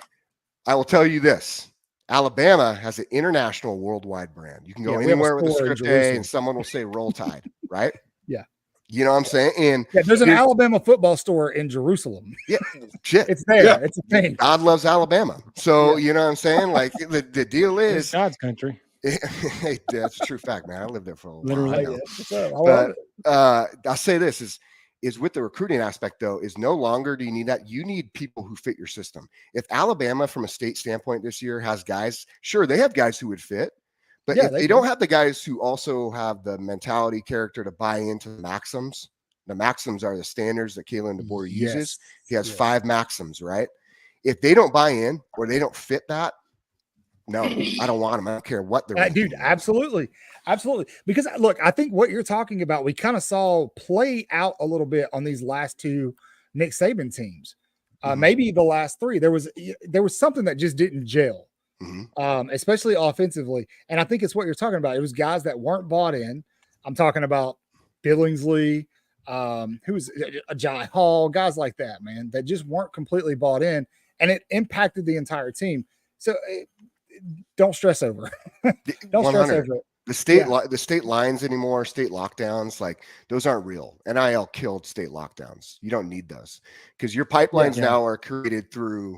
I will tell you this. Alabama has an international worldwide brand. You can go anywhere with a script A and someone will say Roll Tide, right? Yeah. You know what I'm saying? And there's an Alabama football store in Jerusalem. Yeah. Shit. It's there. Yeah. It's a thing. God loves Alabama. So, you know what I'm saying? Like the deal is it's God's country. Hey, that's a true fact, man. I lived there for a while. Literally. But I'll say this is with the recruiting aspect, though, is no longer do you need that. You need people who fit your system. If Alabama, from a state standpoint this year, has guys, sure, they have guys who would fit, but if they don't have the guys who also have the mentality, character to buy into the maxims are the standards that Kalen DeBoer uses. He has 5 maxims, right? If they don't buy in or they don't fit that, no, I don't want them. I don't care what they're dude, absolutely. Absolutely. Because look, I think what you're talking about, we kind of saw play out a little bit on these last 2 Nick Sabin teams. Maybe the last 3. There was something that just didn't gel, especially offensively. And I think it's what you're talking about. It was guys that weren't bought in. I'm talking about Billingsley, who's Jai Hall, guys like that, man, that just weren't completely bought in, and it impacted the entire team. So don't stress over it. Don't 100. Stress over it. The state lines anymore, state lockdowns, like those aren't real. NIL killed state lockdowns. You don't need those because your pipelines now are created through.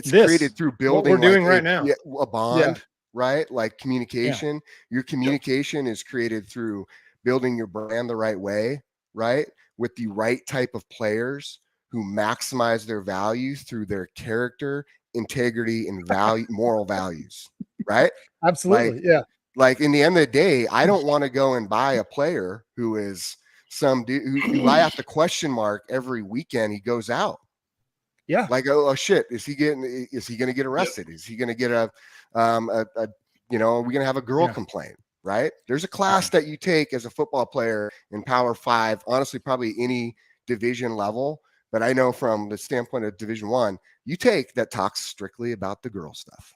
Created through building. What we're doing right now, a bond, right? Like communication. Your communication is created through building your brand the right way, right? With the right type of players who maximize their value through their character, integrity, and value, moral values, right? Absolutely. Like in the end of the day, I don't want to go and buy a player who is some dude who I have to question mark every weekend he goes out. Yeah. Like, oh shit, is he going to get arrested? Is he going to get are we going to have a girl complaint? Right? There's a class that you take as a football player in Power 5, honestly, probably any division level. But I know from the standpoint of Division 1, you take that talks strictly about the girl stuff.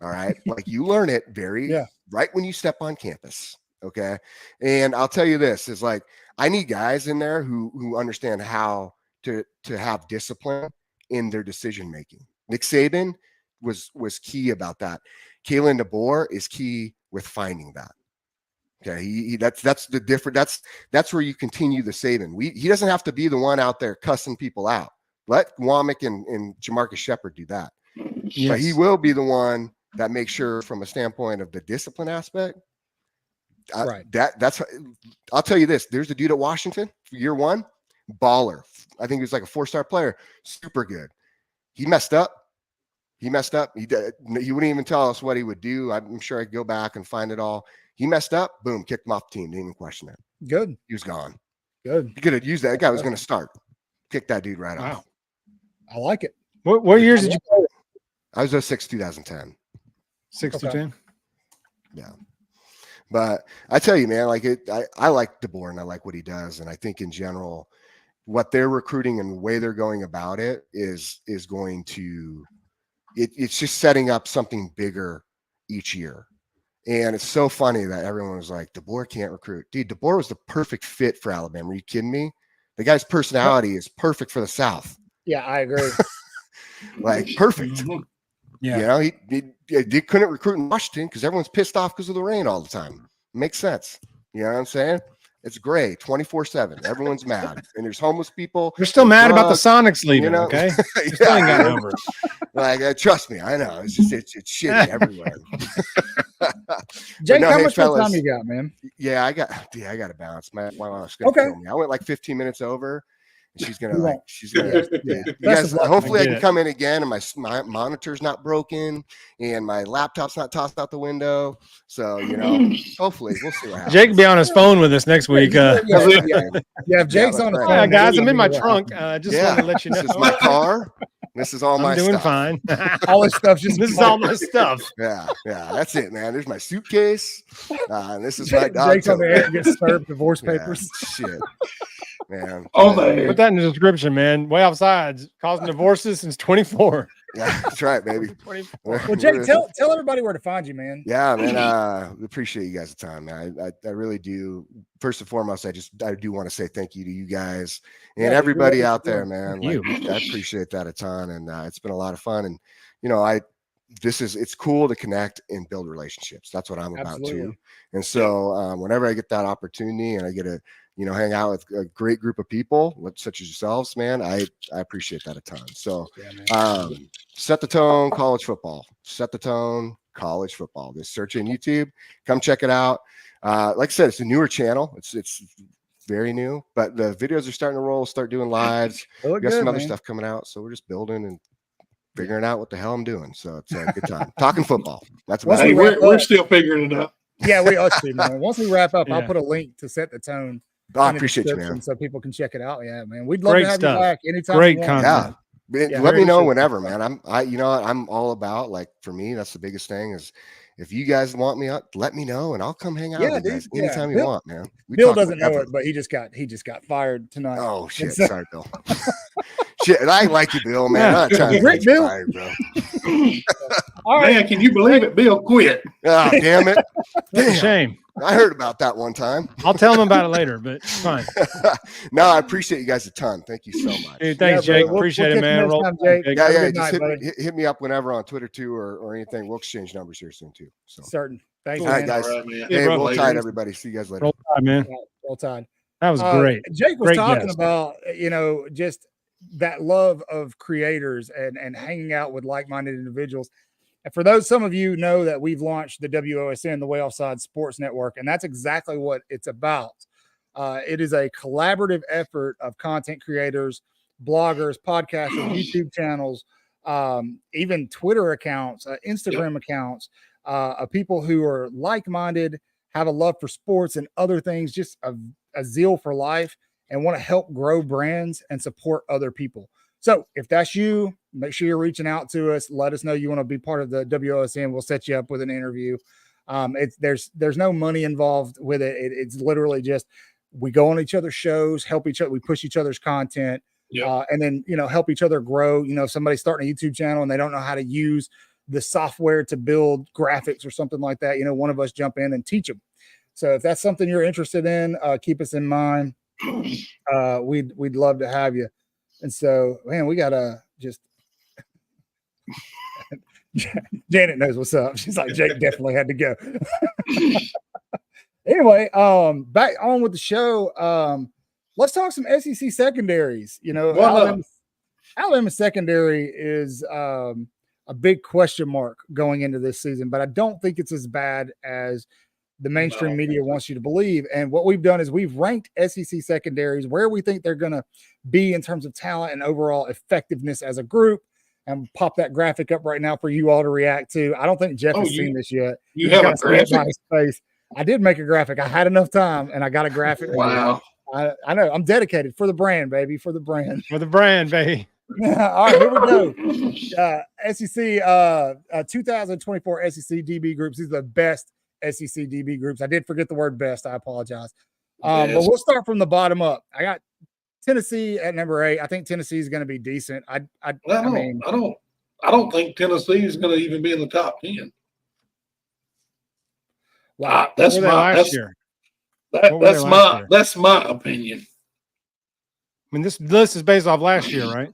All right. Like you learn it right when you step on campus. Okay. And I'll tell you this is like, I need guys in there who understand how to have discipline in their decision-making. Nick Sabin was key about that. Kalen DeBoer is key with finding that. Okay. That's the different, that's where you continue the Sabin. He doesn't have to be the one out there cussing people out. Let Womack and Jamarcus Shepard do that. Yes. But he will be the one that makes sure from a standpoint of the discipline aspect. That's I'll tell you this. There's a dude at Washington for year 1, baller. I think he was like a 4-star player, super good. He messed up. He wouldn't even tell us what he would do. I'm sure I'd go back and find it all. He messed up, boom, kicked him off the team. Didn't even question it. Good. He was gone. Good. He could have used that. That guy was going to start. Kick that dude right off. I like it. What years did you play? I was 06, 2010. 6 to 10. Yeah. But I tell you, man, like I like DeBoer and I like what he does. And I think in general, what they're recruiting and the way they're going about it is going to, it's just setting up something bigger each year. And it's so funny that everyone was like, DeBoer can't recruit. Dude, DeBoer was the perfect fit for Alabama. Are you kidding me? The guy's personality is perfect for the South. Yeah, I agree. Like perfect. You know, he couldn't recruit in Washington because everyone's pissed off because of the rain all the time. Makes sense. You know what I'm saying? It's gray 24/7. Everyone's mad, and there's homeless people. You're still mad about the Sonics leaving, you know? okay? Yeah, Still ain't got over it. Like, trust me, I know. It's just it's shitty everywhere. Jake, how much more time you got, man? Yeah, I got to balance. My wife's gonna kill me. I went like 15 minutes over. And she's gonna you guys, hopefully I can come in again and my monitor's not broken and my laptop's not tossed out the window. So, you know, hopefully we'll see what happens. Jake will be on his phone with us next week. If Jake's on the phone. Yeah, guys, I'm in my trunk. Just wanted to let you know. This is my car. This is all my doing stuff. Fine. All this stuff. This is all my stuff. Yeah, that's it, man. There's my suitcase. And this is my dog. Jake's on the air and gets served divorce papers. Shit. Man. Oh, man. Put that in the description, man. Way Offsides, causing divorces since 24. Yeah, that's right, baby. 24. Well, Jake, tell everybody where to find you, man. Yeah, man. We appreciate you guys' time, man. I really do. First and foremost, I do want to say thank you to you guys and everybody out there, man. Like, I appreciate that a ton, and it's been a lot of fun. And you know, it's cool to connect and build relationships. That's what I'm about too. And so whenever I get that opportunity and I get to, you know, hang out with a great group of people such as yourselves, man, I appreciate that a ton. So set the tone, college football. Set the tone, college football. Just search in YouTube. Come check it out. Like I said, it's a newer channel. It's very new, but the videos are starting to roll, start doing lives. We got some other stuff coming out. So we're just building and figuring out what the hell I'm doing. So it's a good time. Talking football. That's about it. We're still figuring it out. Yeah, we are too, man. Once we wrap up, I'll put a link to Set the Tone. I appreciate you, man. So people can check it out. Yeah, man. We'd love to have you back anytime. Great content. Yeah. Let me know whenever, man. I'm all about, like, for me, that's the biggest thing is if you guys want me up, let me know and I'll come hang out with you guys anytime you want, man. Bill doesn't know it, but he just got fired tonight. Oh shit. Sorry, Bill. Shit, I like you, Bill, man. I'm not trying to get you fired, bro. All right. Man, can you believe it? Bill quit. Oh, damn it. That's a shame. I heard about that one time. I'll tell him about it later, but it's fine. No, I appreciate you guys a ton. Thank you so much. Dude, thanks, Jake. Appreciate it, man. Just hit me up whenever on Twitter too or anything. We'll exchange numbers here soon too. So certain. Thanks, all right, guys. Hey, roll tide, everybody. See you guys later. Roll tide, man. Roll tide. That was great. Jake was talking about, you know, just that love of creators and hanging out with like-minded individuals. And for those, some of you know that we've launched the WOSN, the Way Offsides Sports Network, and that's exactly what it's about. It is a collaborative effort of content creators, bloggers, podcasters, YouTube channels, even Twitter accounts, Instagram accounts, of people who are like-minded, have a love for sports and other things, just a zeal for life, and want to help grow brands and support other people. So if that's you, make sure you're reaching out to us. Let us know you want to be part of the WOSN. We'll set you up with an interview. There's no money involved with it. It's literally just we go on each other's shows, help each other, we push each other's content, and then, you know, help each other grow. You know, if somebody's starting a YouTube channel and they don't know how to use the software to build graphics or something like that, you know, one of us jump in and teach them. So if that's something you're interested in, keep us in mind. We'd love to have you. And so, man, we gotta just Janet knows what's up. She's like, Jake definitely had to go. Anyway, back on with the show. Let's talk some SEC secondaries. You know, Alabama secondary is a big question mark going into this season, but I don't think it's as bad as the mainstream media wants you to believe. And what we've done is we've ranked SEC secondaries where we think they're going to be in terms of talent and overall effectiveness as a group, and pop that graphic up right now for you all to react to. I don't think Jeff has seen this yet. You have a graphic? Face. I did make a graphic. I had enough time and I got a graphic. Wow. I know. I'm dedicated for the brand, baby. For the brand. For the brand, baby. All right, here we go. SEC 2024 SEC DB groups. These are the best SEC DB groups. I did forget the word best. I apologize. But we'll start from the bottom up. I got Tennessee at number 8. I think Tennessee is going to be decent. I don't think Tennessee is going to even be in the top 10. Wow, that's my opinion. I mean, this list is based off last year, right?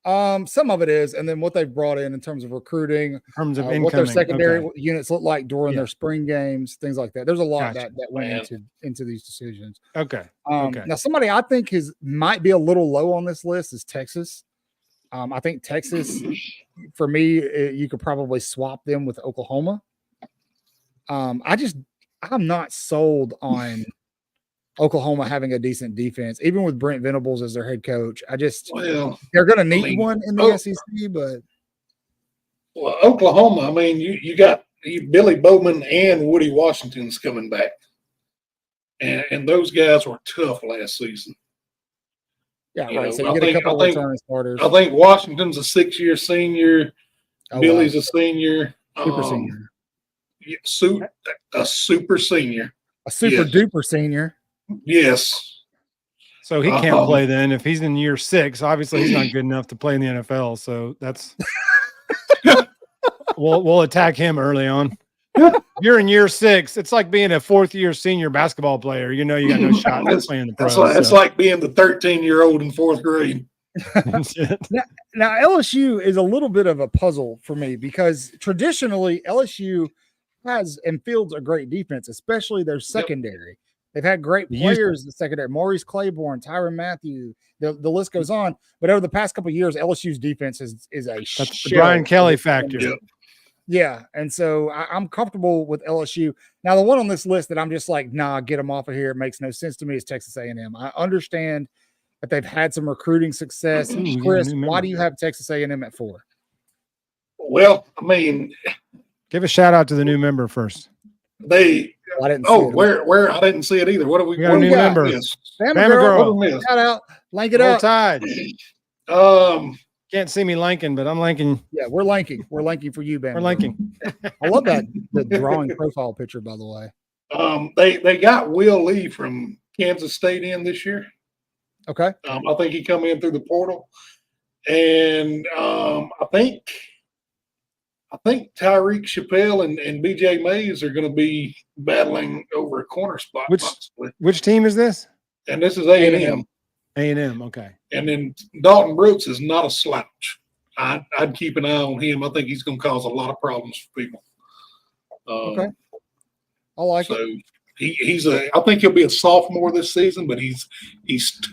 Some of it is, and then what they've brought in terms of recruiting, In terms of what their incoming. secondary Okay. units look like during Yeah. their spring games, things like that. There's a lot Gotcha. that went Man. into these decisions. Okay. Okay. Now, somebody I think might be a little low on this list is Texas. I think Texas, for me, you could probably swap them with Oklahoma. I'm not sold on Oklahoma having a decent defense, even with Brent Venables as their head coach. They're going to need one in the SEC, but Oklahoma. I mean, you got Billy Bowman and Woody Washington's coming back, and those guys were tough last season. Yeah, right. So you get a couple of returning starters. I think Washington's a 6-year senior. Billy's a senior. Super senior. A super senior. A super duper senior. Yes. So he can't play then if he's in year 6. Obviously, he's not good enough to play in the NFL. So that's we'll attack him early on. You're in year 6. It's like being a 4th-year senior basketball player. You know you got no shot at playing the pros. It's like being the 13-year-old in 4th grade. Now, LSU is a little bit of a puzzle for me because traditionally LSU has and fields a great defense, especially their secondary. They've had great players in the secondary. Maurice Claiborne, Tyrann Mathieu, the list goes on. But over the past couple of years, LSU's defense is that's the Brian Kelly factor. Yeah, and so I'm comfortable with LSU. Now, the one on this list that I'm just like, nah, get them off of here. It makes no sense to me is Texas A&M. I understand that they've had some recruiting success. Chris, why do you have Texas A&M at 4? Well, I mean, give a shout out to the new member first. They I didn't see it. Where I didn't see it either. What do we got? A new member. Bama girl. Shout out. Lank it up. Tide. Can't see me lanking, but I'm lanking. Yeah, we're lanking. We're lanking for you, Bama. We're lanking. I love the drawing profile picture, by the way. They got Will Lee from Kansas State in this year. Okay. I think he come in through the portal, and I think Tyreek Chappelle and BJ Mays are going to be battling over a corner spot. Which team is this? And this is A&M. A&M, okay. And then Dalton Brooks is not a slouch. I'd keep an eye on him. I think he's going to cause a lot of problems for people. Okay. I like it. I think he'll be a sophomore this season, but he's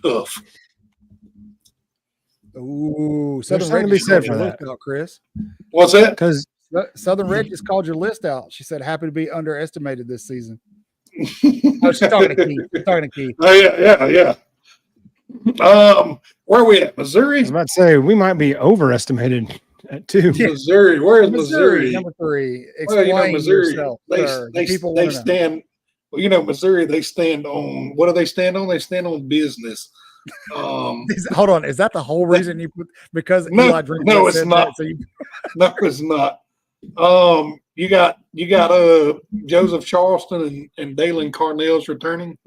tough. Ooh, Southern Red just called your list out, Chris. What's that? Because Southern Red just called your list out. She said happy to be underestimated this season. Oh, she's talking to Keith. Oh yeah. Where are we at? Missouri? I was about to say we might be overestimated at 2. Yeah. Missouri. Where is Missouri? Number 3. Explain Missouri. yourself. They stand. Well, Missouri. They stand on. What do they stand on? They stand on business. Hold on. Is that the whole reason you put? Because no, Eli no, it's not. No, it's not. You got Joseph Charleston and Dalen Carnell's returning.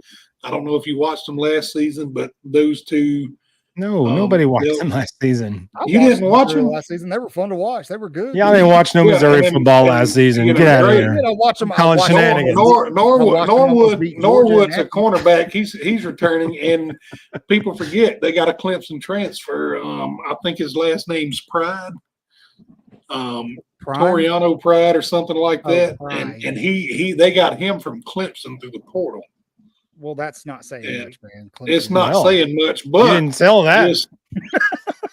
I don't know if you watched them last season, but those two. No, nobody watched them last season. You didn't watch them last season. They were fun to watch. They were good. Yeah, I didn't watch no Missouri football last season. Get out of here. Watch them. College shenanigans. Norwood's a cornerback. He's returning, and people forget they got a Clemson transfer. I think his last name's Pride. Toriano Pride or something like that. And they got him from Clemson through the portal. Well, that's not saying much, man. Clemson. It's not saying much, but you didn't sell that.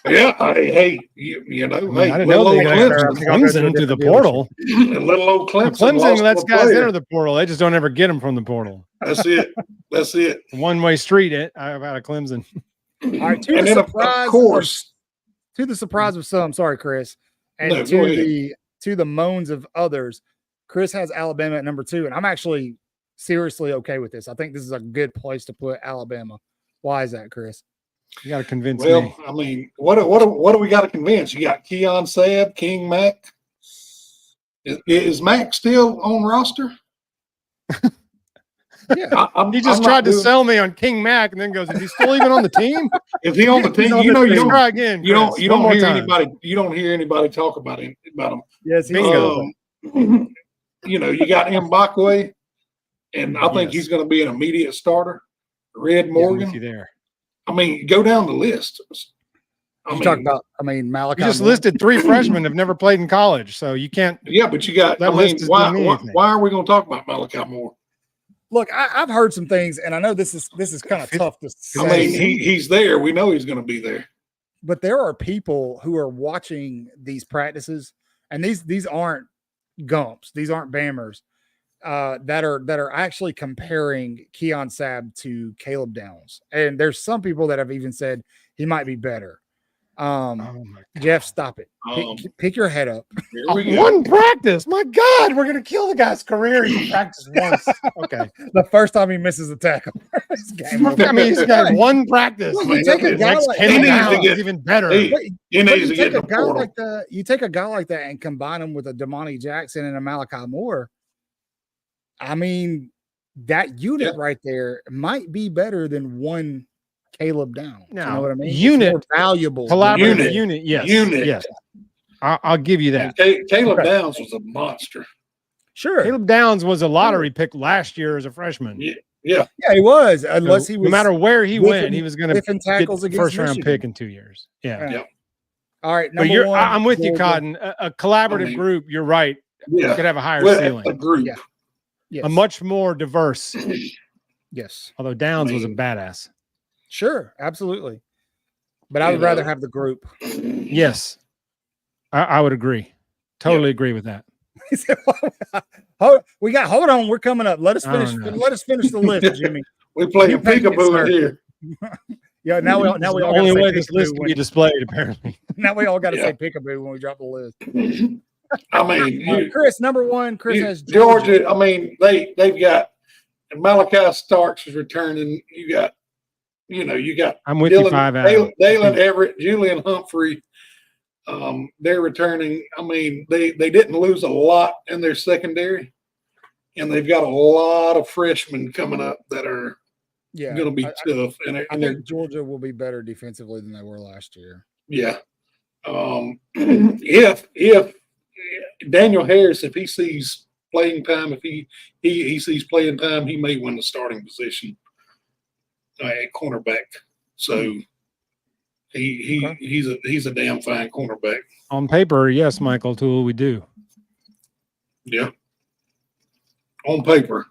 Yeah, hey, you know, hey, I didn't know they got Clemson through the portal. Little old Clemson lets guys enter the portal. They just don't ever get them from the portal. That's it. One-way street out of Clemson. All right, to the surprise of some, sorry, Chris, and to the moans of others, Chris has Alabama at number 2, and I'm actually seriously okay with this. I think this is a good place to put Alabama. Why is that, Chris? You got to convince me. Well, I mean, what do we got to convince? You got Keon Sabb, King Mack. Is Mack still on roster? Yeah, he just tried to sell me on King Mack, and then goes, "Is he still even on the team? Is he on the team? You don't try again. You don't hear anybody. You don't hear anybody talk about him. Yes, you got Mbakwe, and I think he's going to be an immediate starter. Red Morgan. There. I mean, go down the list. You talk about, Malachi. You just listed 3 freshmen have never played in college, so you can't. Yeah, but you got. That list is why are we going to talk about Malachi Moore? Look, I've heard some things, and I know this is kind of tough to say. He's there. We know he's going to be there. But there are people who are watching these practices, and these aren't Gumps, these aren't Bammers, that are actually comparing Keon Sabb to Caleb Downs. And there's some people that have even said he might be better. Jeff, stop it. Pick your head up. One practice. My God, we're gonna kill the guy's career. He practiced once. Okay. The first time he misses a tackle. He's got one practice. You take a guy like even better. You take a guy like that. You take a guy like that and combine him with a Damani Jackson and a Malachi Moore. That unit right there might be better than one Caleb Downs. No, you know what I mean? Unit, valuable, collaborative unit. Yes, yes. I'll give you that. Caleb Downs was a monster. Sure, Caleb Downs was a lottery pick last year as a freshman. Yeah, he was. Unless he was, no matter where he went, he was going to get tackles the first round pick in 2 years. Yeah. All right, but I'm with you, Cotton. A collaborative group. You're right. Yeah, could have a higher ceiling. A group. Yeah. Yes. A much more diverse. Yes. Although Downs was a badass. Sure, absolutely. But I would rather have the group. Yes. I would agree. Totally agree with that. Hold on, we're coming up. Let us finish the list, Jimmy. We play a peekaboo here. Yeah, now we all the only way this list can be displayed, apparently. Now we all got to say peekaboo when we drop the list. Chris, number one. Chris has Georgia. They've got Malachi Starks is returning. You got. I'm with you, 5 out. Dalen Everett, Julian Humphrey. They're returning. They didn't lose a lot in their secondary, and they've got a lot of freshmen coming up that are going to be tough. I think Georgia will be better defensively than they were last year. Yeah. If Daniel Harris, if he sees playing time, if he sees playing time, he may win the starting position at cornerback. So he's a damn fine cornerback. On paper, yes, Michael Toole, we do. Yeah. On paper.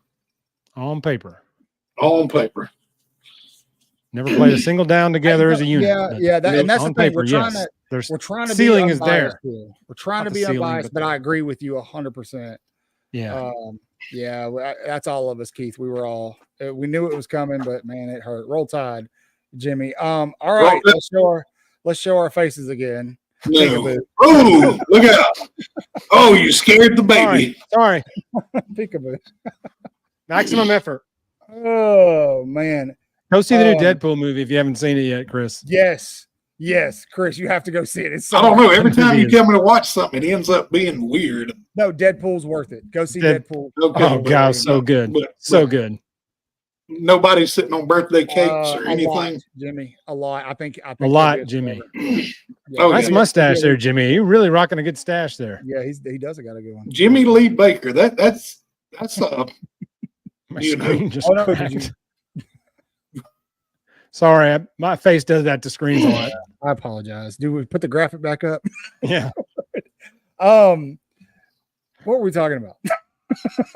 Never played a single down together as a unit. Yeah, and that's the thing. Paper, we're trying to ceiling be is there. We're trying to be unbiased, but I agree with you 100%. Yeah. That's all of us, Keith. We were all we knew it was coming, but man, it hurt. Roll Tide, Jimmy. All right, let's show our faces again. No. Oh, look out! Oh, you scared the baby. Sorry. Peekaboo. Maximum effort. Oh man. Go see the new Deadpool movie if you haven't seen it yet, Chris. Yes, Chris, you have to go see it. I don't know. Every time you come in to watch something, it ends up being weird. No, Deadpool's worth it. Go see Deadpool. Okay. Oh, God, so good. So good. Nobody's sitting on birthday cakes or anything. Lot, Jimmy, a lot. I think a lot, Jimmy. Nice mustache there, Jimmy. You're really rocking a good stash there. Yeah, he does got a good one. Jimmy Lee Baker. That's my screen just cracked. Sorry, my face does that to screens a lot. I apologize. Do we put the graphic back up? Yeah. What were we talking about?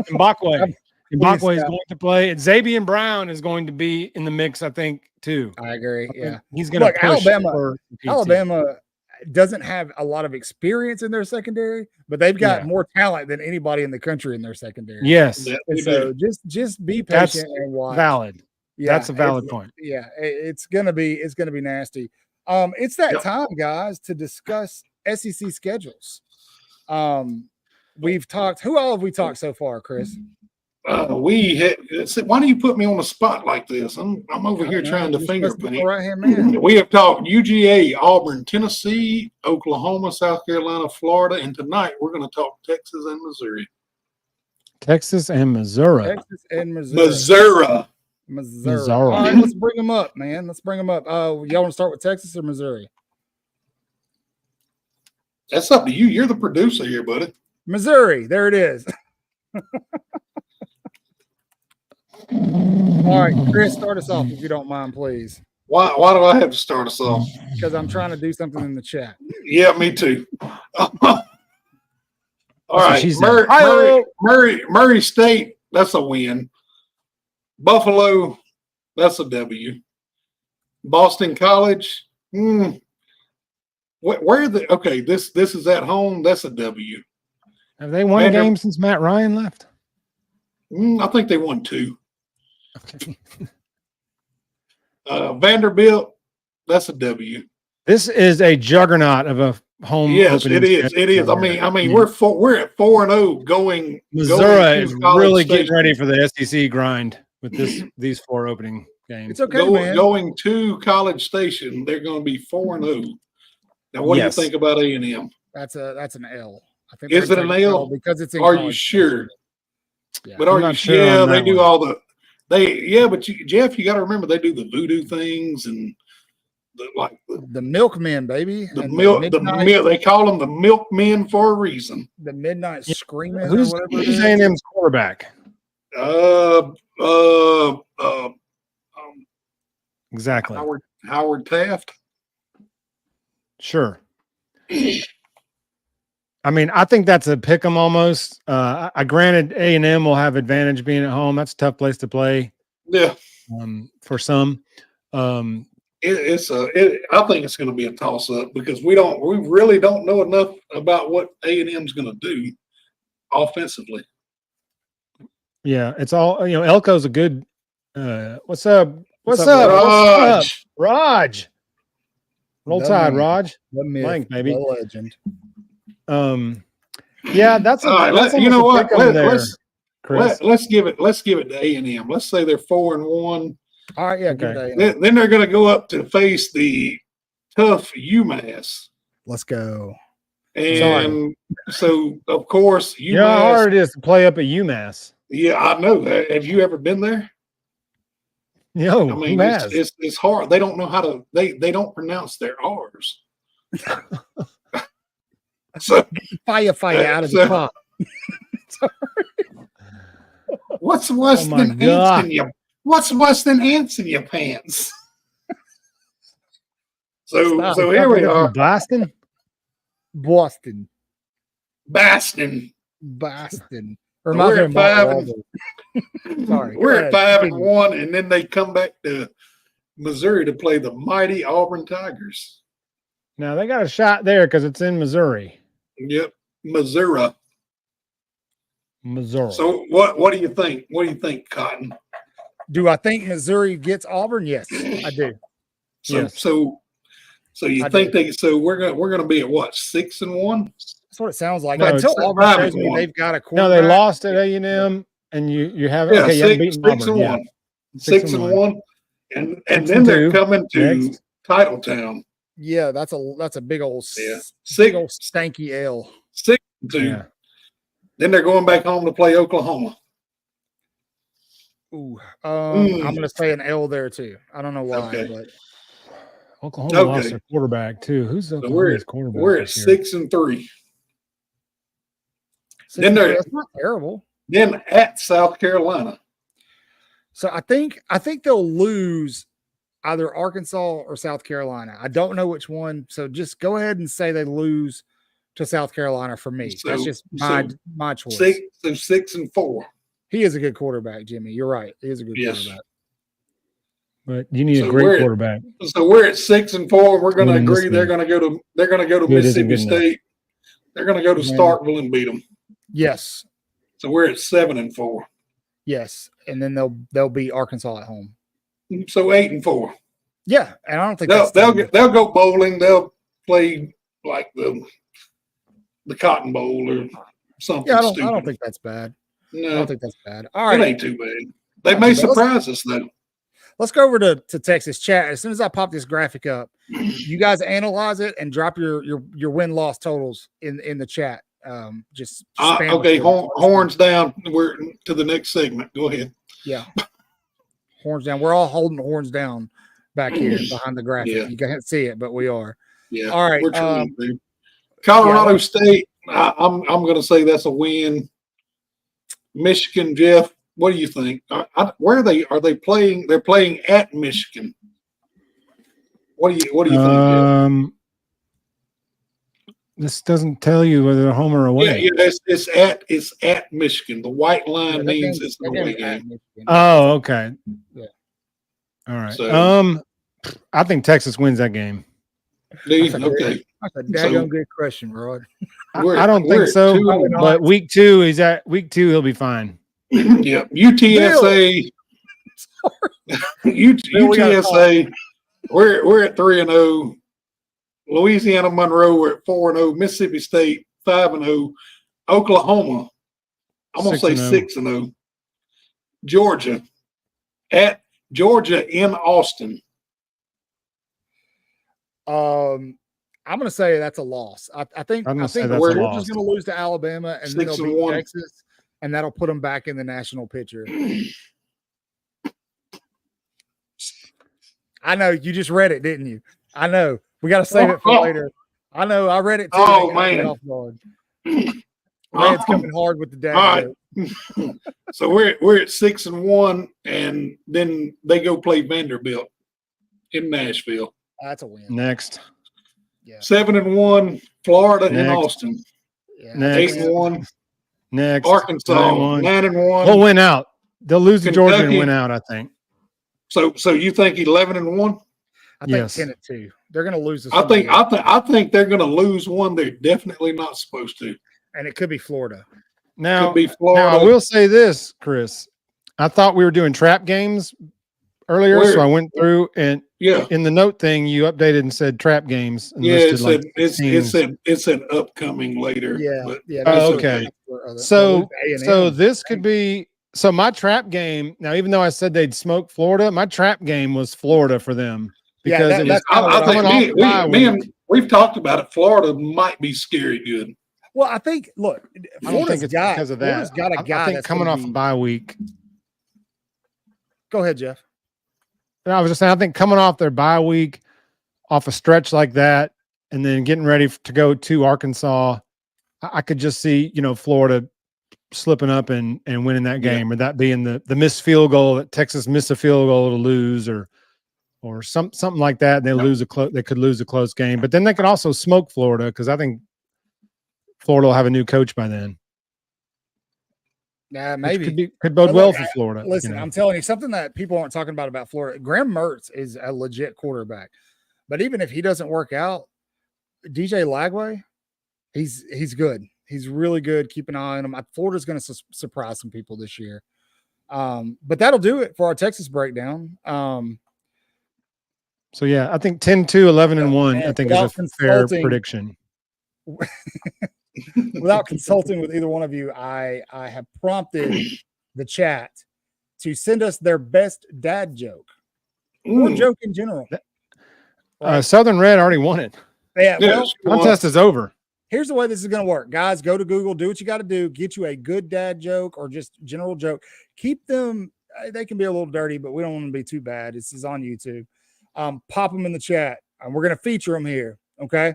Mbakwe. Mbakwe is going to play. Xavier Brown is going to be in the mix, I think, too. I agree. Yeah. He's going to push Alabama doesn't have a lot of experience in their secondary, but they've got more talent than anybody in the country in their secondary. Yes. And so just be patient and watch. Valid. Yeah, that's a valid point. Yeah, it's gonna be nasty. It's that time, guys, to discuss SEC schedules. We've talked. Who all have we talked so far, Chris? Why do you put me on the spot like this? I'm over here trying to finger paint. Right-hand man. We have talked UGA, Auburn, Tennessee, Oklahoma, South Carolina, Florida, and tonight we're going to talk Texas and Missouri. Texas and Missouri. Missouri. All right, let's bring them up, man. Let's bring them up. Y'all want to start with Texas or Missouri? That's up to you. You're the producer here, buddy. Missouri. There it is. All right, Chris, start us off if you don't mind, please. Why do I have to start us off? Because I'm trying to do something in the chat. Yeah, me too. All right, she said. Murray State, that's a win. Buffalo, that's a W. Boston College, where okay, this is at home, that's a W. Have they won a game since Matt Ryan left? I think they won 2. Okay. Vanderbilt, that's a W. This is a juggernaut of a home. Yes, it is. It is. I mean, we're at 4-0 going. Missouri is really getting ready for the SEC grind with these 4 opening games. It's okay, man. Going to College Station, they're going to be 4-0. Now, what do you think about A&M? That's an L. I think is it an L? Because it's in Are you sure? Yeah. But are you sure? Yeah, they do all the. But Jeff, you got to remember they do the voodoo things and the milkmen, baby. The milk. They call them the milkmen for a reason. The midnight screaming. Who's A&M's quarterback? Exactly. Howard Taft. Sure. I mean, I think that's a pick 'em almost. I granted A&M will have advantage being at home. That's a tough place to play. Yeah. For some. I think it's going to be a toss up because we really don't know enough about what A&M's going to do offensively. Yeah, it's all Elko's a good. What's up? Raj? What's up, Raj? Roll Tide, Raj. The myth, Blank, baby. the legend. Yeah, that's all right. Let's give it to A&M. Let's say they're 4-1. All right, yeah, okay. Then they're going to go up to face the tough UMass. Let's go. And so, of course, UMass. You know how hard it is to play up at UMass. Yeah, I know that. Have you ever been there? No, I mean, it's hard. They don't know how to. They don't pronounce their R's. So firefight out of the pot. What's worse than ants in your? What's worse than ants in your pants? So here we are. Boston. Or we're at 5. Sorry, we're at 5-1, and then they come back to Missouri to play the mighty Auburn Tigers. Now they got a shot there because it's in Missouri. Yep, Missouri. Missouri. So what do you think? What do you think, Cotton? Do I think Missouri gets Auburn? Yes, I do. So you think they? So we're gonna be at what, 6-1? That's what it sounds like. No, until Auburn shows me they've got a quarterback. No, they lost at A&M, and you haven't. Yeah, okay, you haven't beaten 6-1. 6-1, and then they're coming to Titletown. Yeah, that's a big old big old stanky L. 6-2. Yeah. Then they're going back home to play Oklahoma. Ooh, I'm going to say an L there too. I don't know why, but Oklahoma lost their quarterback too. Who's Oklahoma's quarterback? We're at 6-3. Then that's not terrible. Then at South Carolina. So I think they'll lose either Arkansas or South Carolina. I don't know which one. So just go ahead and say they lose to South Carolina for me. That's just my choice. 6-4. He is a good quarterback, Jimmy. You're right. He is a good quarterback. But you need a great quarterback. So we're at 6-4. We're going to agree they're going to go to Mississippi State. They're going to go to Starkville and beat them. Yes. So we're at 7-4. Yes, and then they'll beat Arkansas at home. So 8-4. Yeah, and I don't think they'll go bowling. They'll play like the Cotton Bowl or something. Yeah, I don't think that's bad. No, I don't think that's bad. All right, it ain't too bad. They may surprise us though. Let's go over to Texas chat. As soon as I pop this graphic up, you guys analyze it and drop your win-loss totals in the chat. Just okay. Horns down. We're to the next segment. Go ahead. Yeah, horns down. We're all holding horns down back here behind the graphic. Yeah. You can't see it, but we are. Yeah. All right. We're trying to. Colorado State. I'm going to say that's a win. Michigan, Jeff. What do you think? Where are they playing? They're playing at Michigan. What do you think? Jeff? This doesn't tell you whether they're home or away. Yeah. It's at Michigan. The white line means it's an away game. Oh, okay. Yeah. All right. So, I think Texas wins that game. Okay. That's a daggone good question, Rod. I don't think so. But week 2, he'll be fine. Yeah. UTSA. UTSA. We're at 3-0. Louisiana Monroe, we're at 4-0. Mississippi State 5-0. Oklahoma, I'm gonna say 6-0. Georgia, at Georgia in Austin. I'm gonna say that's a loss. I think Georgia's gonna lose to Alabama, and then they'll beat Texas, and that'll put them back in the national picture. I know you just read it, didn't you? I know. We got to save it for later. I know. I read it too. Oh man, Red's coming hard with the dad. Right. So we're at 6-1, and then they go play Vanderbilt in Nashville. That's a win. Next. Yeah. 7-1, Florida in Austin. Yeah. 8-1. Next. Arkansas 9-1. They'll win out. They'll lose to Georgia and win out, I think. So you think 11-1? I think 10-2. They're going to lose this. I think they're going to lose one they're definitely not supposed to. And it could be Florida. Now I will say this, Chris. I thought we were doing trap games earlier, so I went through and in the note thing you updated and said trap games. And it's an upcoming later. Yeah. Okay. So this could be. So my trap game now, even though I said they'd smoke Florida, my trap game was Florida for them because we've talked about it. Florida might be scary good. Well, I think I don't think it's because of that. Got a guy I think coming off a bye week. Go ahead, Jeff. I was just saying, I think coming off their bye week, off a stretch like that, and then getting ready to go to Arkansas, I could just see Florida slipping up and winning that game, or that being the missed field goal that Texas missed a field goal to lose, or something like that. They could lose a close game, but then they could also smoke Florida because I think Florida will have a new coach by then. Yeah, maybe could bode well for Florida. Listen, I'm telling you something that people aren't talking about Florida. Graham Mertz is a legit quarterback, but even if he doesn't work out, DJ Lagway, he's good. He's really good. Keep an eye on him. Florida's going to surprise some people this year. But that'll do it for our Texas breakdown. So yeah, I think 10-2, 11-1. I think is a fair prediction. Without consulting with either one of you, I have prompted the chat to send us their best dad joke or joke in general. Right? Southern Red already won it. Yeah, contest is over. Here's the way this is going to work. Guys, go to Google, do what you got to do, get you a good dad joke or just general joke. Keep them, they can be a little dirty, but we don't want them to be too bad. This is on YouTube. Pop them in the chat, and we're going to feature them here, okay?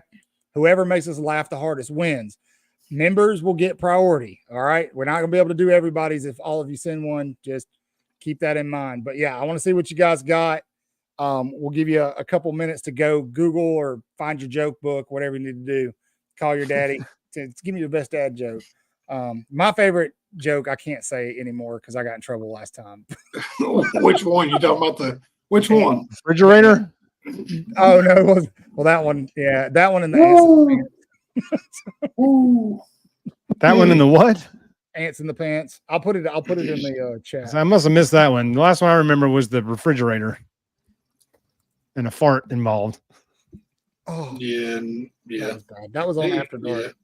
Whoever makes us laugh the hardest wins. Members will get priority, all right? We're not going to be able to do everybody's. If all of you send one, just keep that in mind. But, yeah, I want to see what you guys got. We'll give you a couple minutes to go Google or find your joke book, whatever you need to do. Call your daddy to give me the best dad joke. My favorite joke I can't say anymore because I got in trouble last time. Which one? You talking about which one? Refrigerator? Oh no, it wasn't. Well, that one, yeah, that one in the ants in the pants. That one in the what? Ants in the pants. I'll put it in the chat. So I must have missed that one. The last one I remember was the refrigerator and a fart involved. Oh yeah. That was on After Dark.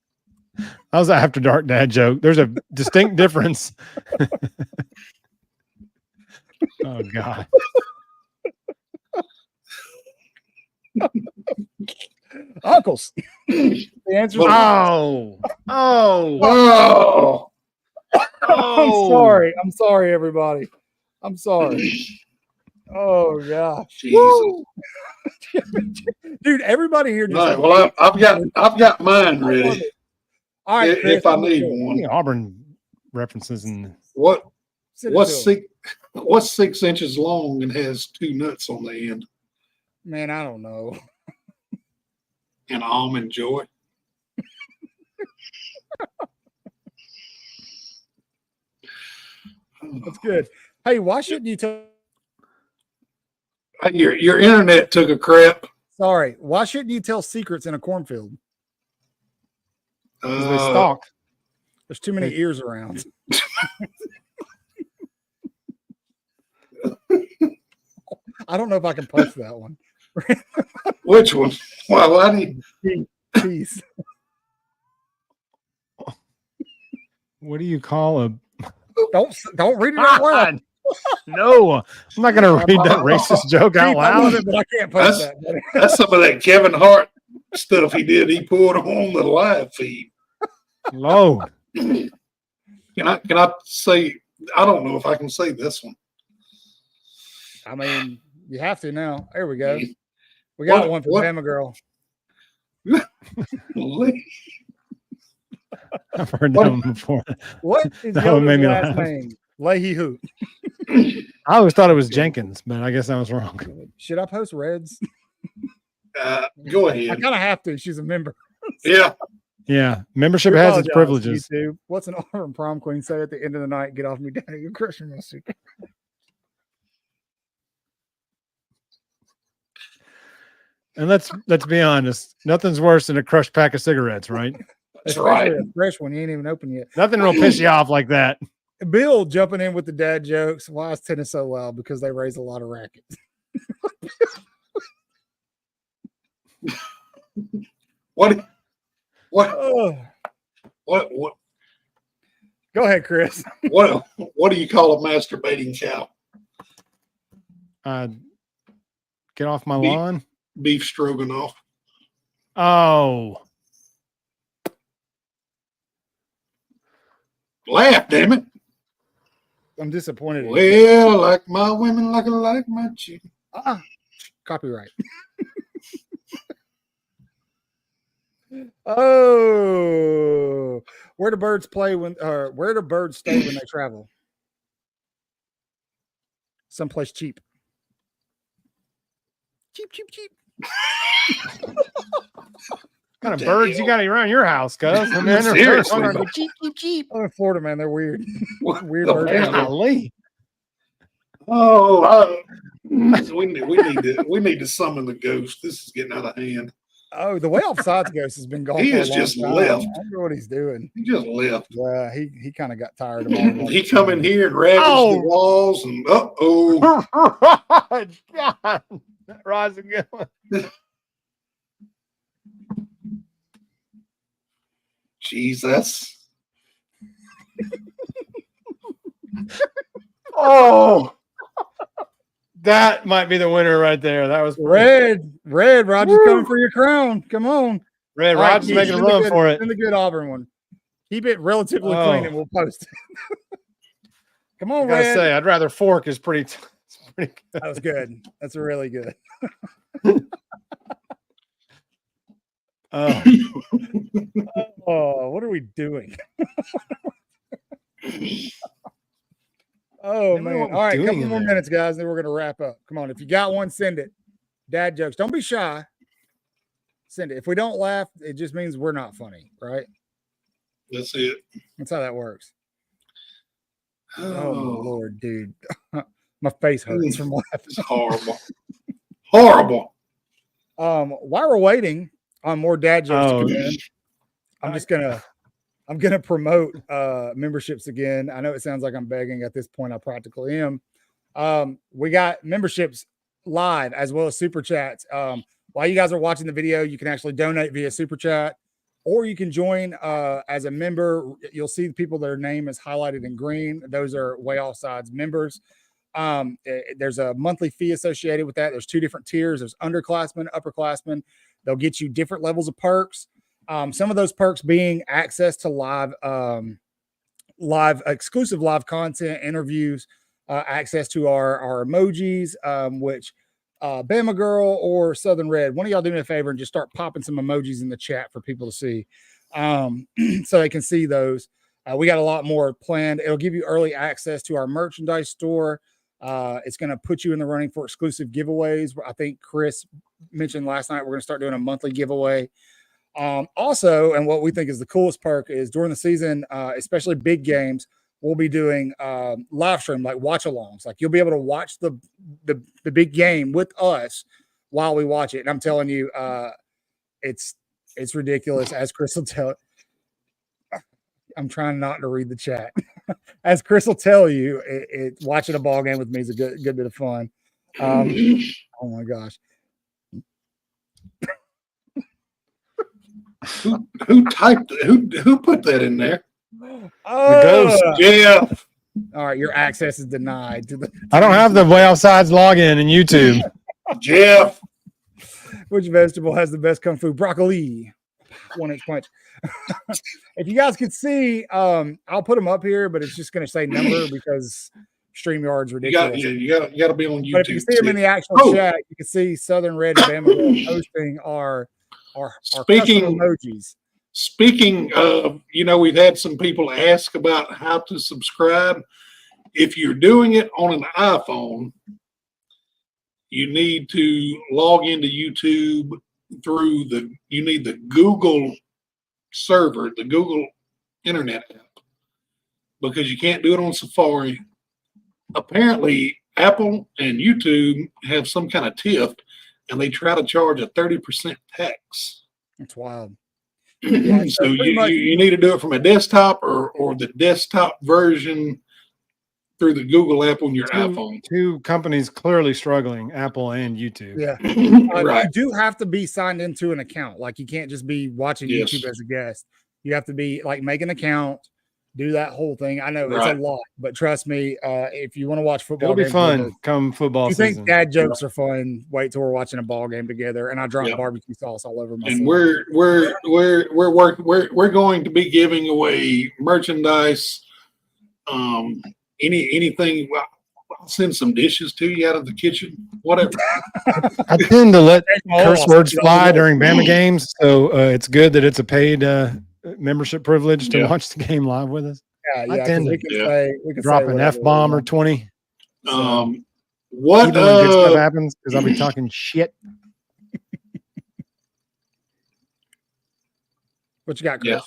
Yeah. That was an After Dark dad joke. There's a distinct difference. Oh God. Uncles. The answer is I'm sorry, everybody. I'm sorry. Oh gosh. Dude, everybody here just right, well, I've got mine ready. All right, Chris, if I need one. Auburn references and what's 6 inches long and has 2 nuts on the end? Man, I don't know. And almond joy. That's good. Hey, why shouldn't you tell? Your internet took a crap. Sorry, why shouldn't you tell secrets in a cornfield? Because they stalk. There's too many ears around. I don't know if I can post that one. Which one? Why do you? Peace. What do you call a? Don't read it out loud. No, I'm not going to read that racist joke out loud. But I can't post that. That's some of that Kevin Hart stuff he did. He pulled on the live feed. Load. Can I say? I don't know if I can say this one. I mean, you have to now. There we go. We got one for Bama Girl. I've heard that one before. What is That one made me last laugh. name? Leahy who? I always thought it was Jenkins, but I guess I was wrong. Should I post Reds? Go I ahead. kind of have to. She's a member. Yeah. Yeah, membership We has its apologize, privileges. YouTube. What's an Auburn prom queen say at the end of the night? Get off me, Daddy. You're crushing my secret. And let's be honest, nothing's worse than a crushed pack of cigarettes, right? That's right. A fresh one. You ain't even open yet. Nothing will piss you off like that. Bill jumping in with the dad jokes. Why is tennis so loud? Because they raise a lot of rackets. What? Oh, What? go ahead, Chris. What do you call a masturbating cow? Get off my Beef. lawn. Beef stroganoff. Oh, Laugh, damn it. I'm disappointed. Well, like my women, like my chicken. Copyright. Oh, where do birds play where do birds stay when they travel? Someplace cheap. Cheap. what kind of birds you got around your house, cuz? I mean, they're Seriously, fun. man. Cheap. Oh, in Florida, man, they're weird. What Weird the birds. hell? Golly. We need to summon the ghost. This is getting out of hand. Oh, the way Offsides ghost has been gone. He for a has long just time. left. I wonder what he's doing. He just left. Yeah, he kind of got tired of all He come in here and ravaged Oh. the walls and God, that Rod's a good one. Jesus. Oh, that might be the winner right there. That was Red, Roger's coming for your crown. Come on. Red. All right, Rod's Keith, making a send the run good- for it. Send the good Auburn one. Keep it relatively clean and we'll post it. Come I on, gotta Red. say, I'd rather fork is pretty. It's pretty good. That was good. That's really good. Oh, Oh, what are we doing? Oh, Never know man. what we're All right, doing couple in more there. minutes, guys, then we're going to wrap up. Come on. If you got one, send it. Dad jokes. Don't be shy. Send it. If we don't laugh, it just means we're not funny, right? That's it. That's how that works. Oh, my Lord, dude. My face hurts from laughing. It's horrible. Horrible. While we're waiting on more dad jokes to come in, I'm gonna promote memberships again. I know it sounds like I'm begging at this point. I practically am. We got memberships live as well as super chats. While you guys are watching the video, you can actually donate via super chat, or you can join as a member. You'll see the people their name is highlighted in green. Those are Way Offsides members. There's a monthly fee associated with that. There's two different tiers. There's underclassmen, upperclassmen. They'll get you different levels of perks. Some of those perks being access to exclusive live content, interviews, access to our emojis, which Bama Girl or Southern Red, one of y'all do me a favor and just start popping some emojis in the chat for people to see, so they can see those. We got a lot more planned. It'll give you early access to our merchandise store. It's going to put you in the running for exclusive giveaways. I think Chris mentioned last night we're going to start doing a monthly giveaway. Also, and what we think is the coolest perk is during the season, especially big games, we'll be doing live stream, like watch alongs. Like you'll be able to watch the big game with us while we watch it. And I'm telling you, it's ridiculous. As Chris will tell, I'm trying not to read the chat. As Chris will tell you, watching a ball game with me is a good bit of fun. Oh my gosh. Who typed it? Who put that in there? Oh, The ghost. Jeff. All right, your access is denied to the. I don't have the Way Offsides login in YouTube. Jeff. Which vegetable has the best kung fu? Broccoli. 1-inch punch. If you guys could see, I'll put them up here, but it's just going to say number because StreamYard's ridiculous. You got to be on YouTube. But if you see them in the actual chat, you can see Southern Red and Bama posting our Speaking emojis. Speaking of, we've had some people ask about how to subscribe. If you're doing it on an iPhone, you need to log into YouTube through you need the Google server, the Google Internet app, because you can't do it on Safari. Apparently, Apple and YouTube have some kind of tiff, and they try to charge a 30% tax. It's wild. Yeah, so you need to do it from a desktop or the desktop version through the Google app on your iPhone. Two companies clearly struggling, Apple and YouTube. Yeah. Right. You do have to be signed into an account. Like you can't just be watching YouTube as a guest. You have to be like make an account, do that whole thing. I know it's a lot, but trust me, if you want to watch football, it'll be fun come football season. You think dad jokes are fun? Wait till we're watching a ball game together, and I drop barbecue sauce all over myself. And we're going to be giving away merchandise. Anything. I'll send some dishes to you out of the kitchen. Whatever. I tend to let curse words fly during Bama games, so it's good that it's a paid membership privilege to watch the game live with us. Yeah, I tend we can drop an F-bomb or 20. What even when good stuff happens, because I'll be talking shit. What you got, Chris? Yeah.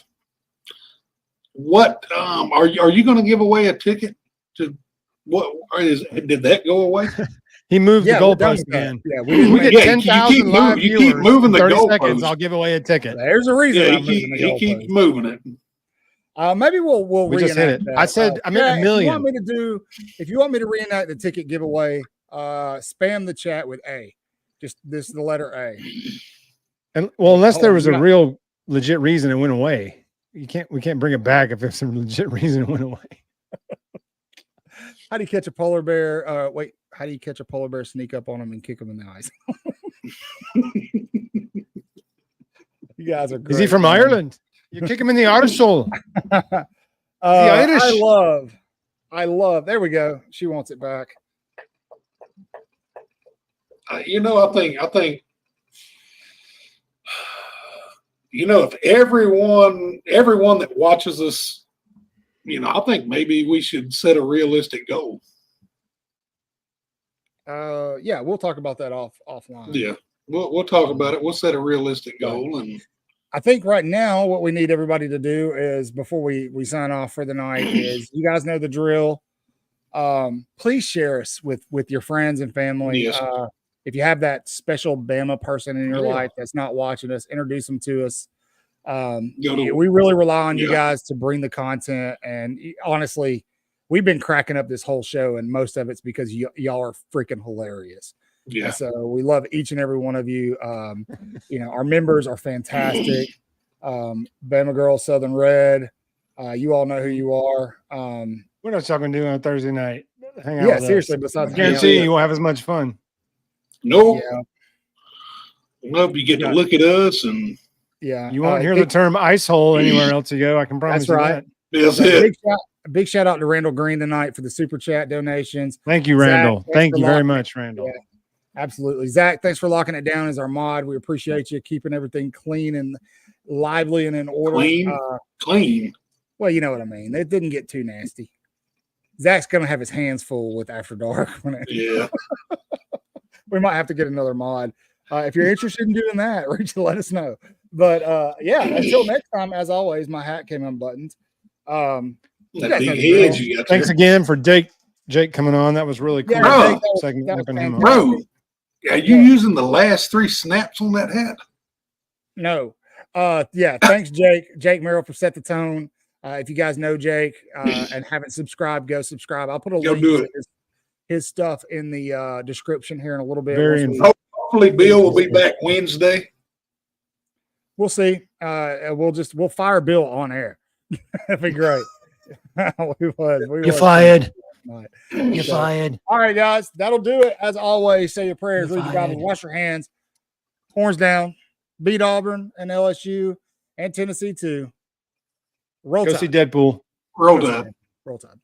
What are you going to give away a ticket to? Did that go away? He moved the goalpost again. Yeah, we get 10,000 live viewers. You keep moving the 30 goalpost. seconds, I'll give away a ticket. There's a reason. He keeps moving it. Maybe we'll we just hit it. That. I said I meant a million. If you want me to reenact the ticket giveaway, spam the chat with A. Just the letter A. And unless there was a real legit reason it went away. We can't bring it back if there's some legit reason it went away. How do you catch a polar bear? How do you catch a polar bear, sneak up on him and kick him in the eyes? You guys are great. Is he from Ireland? You kick him in the arsehole. Irish. I love. There we go. She wants it back. I think. If everyone that watches us, I think maybe we should set a realistic goal. Yeah, we'll talk about that offline. Yeah, we'll talk about it. We'll set a realistic goal, and I think right now what we need everybody to do is before we sign off for the night is you guys know the drill. Please share us with your friends and family. Yes. If you have that special Bama person in your life that's not watching us, introduce them to us. We really rely on you guys to bring the content. And honestly, we've been cracking up this whole show, and most of it's because y'all are freaking hilarious. Yeah. And so we love each and every one of you. Our members are fantastic. Bama Girl, Southern Red. You all know who you are. What else y'all gonna do on Thursday night? Hang out. Yeah, with seriously. us. Besides, I guarantee you won't have as much fun. Nope. Yeah. Nope. You get to look at us, and you won't hear the term ice hole anywhere else you go. I can promise you that. That's it. Big shout out to Randall Green tonight for the super chat donations. Thank you, Randall. Zach, thank you very much, Randall. Yeah, absolutely. Zach, thanks for locking it down as our mod. We appreciate you keeping everything clean and lively and in order. Clean. Well, you know what I mean. It didn't get too nasty. Zach's gonna have his hands full with After Dark. Yeah. We might have to get another mod. If you're interested in doing that, let us know. But yeah, until next time, as always, my hat came unbuttoned. That big head you got. Thanks again for Jake coming on. That was really cool. Yeah, Jake, segment that was ripping him up. Bro, are you using the last 3 snaps on that hat? No. Yeah, thanks, Jake. Jake Merrill for Set the Tone. If you guys know Jake and haven't subscribed, go subscribe. I'll put a link to his stuff in the description here in a little bit. Hopefully Bill will be back Wednesday. We'll see. We'll fire Bill on air. That'd be great. You're fired. You're fired. All right, guys. That'll do it. As always, say your prayers, read your Bible, wash your hands, horns down, beat Auburn and LSU and Tennessee too. Roll Tide. Go see Deadpool. Roll Tide. Roll Tide.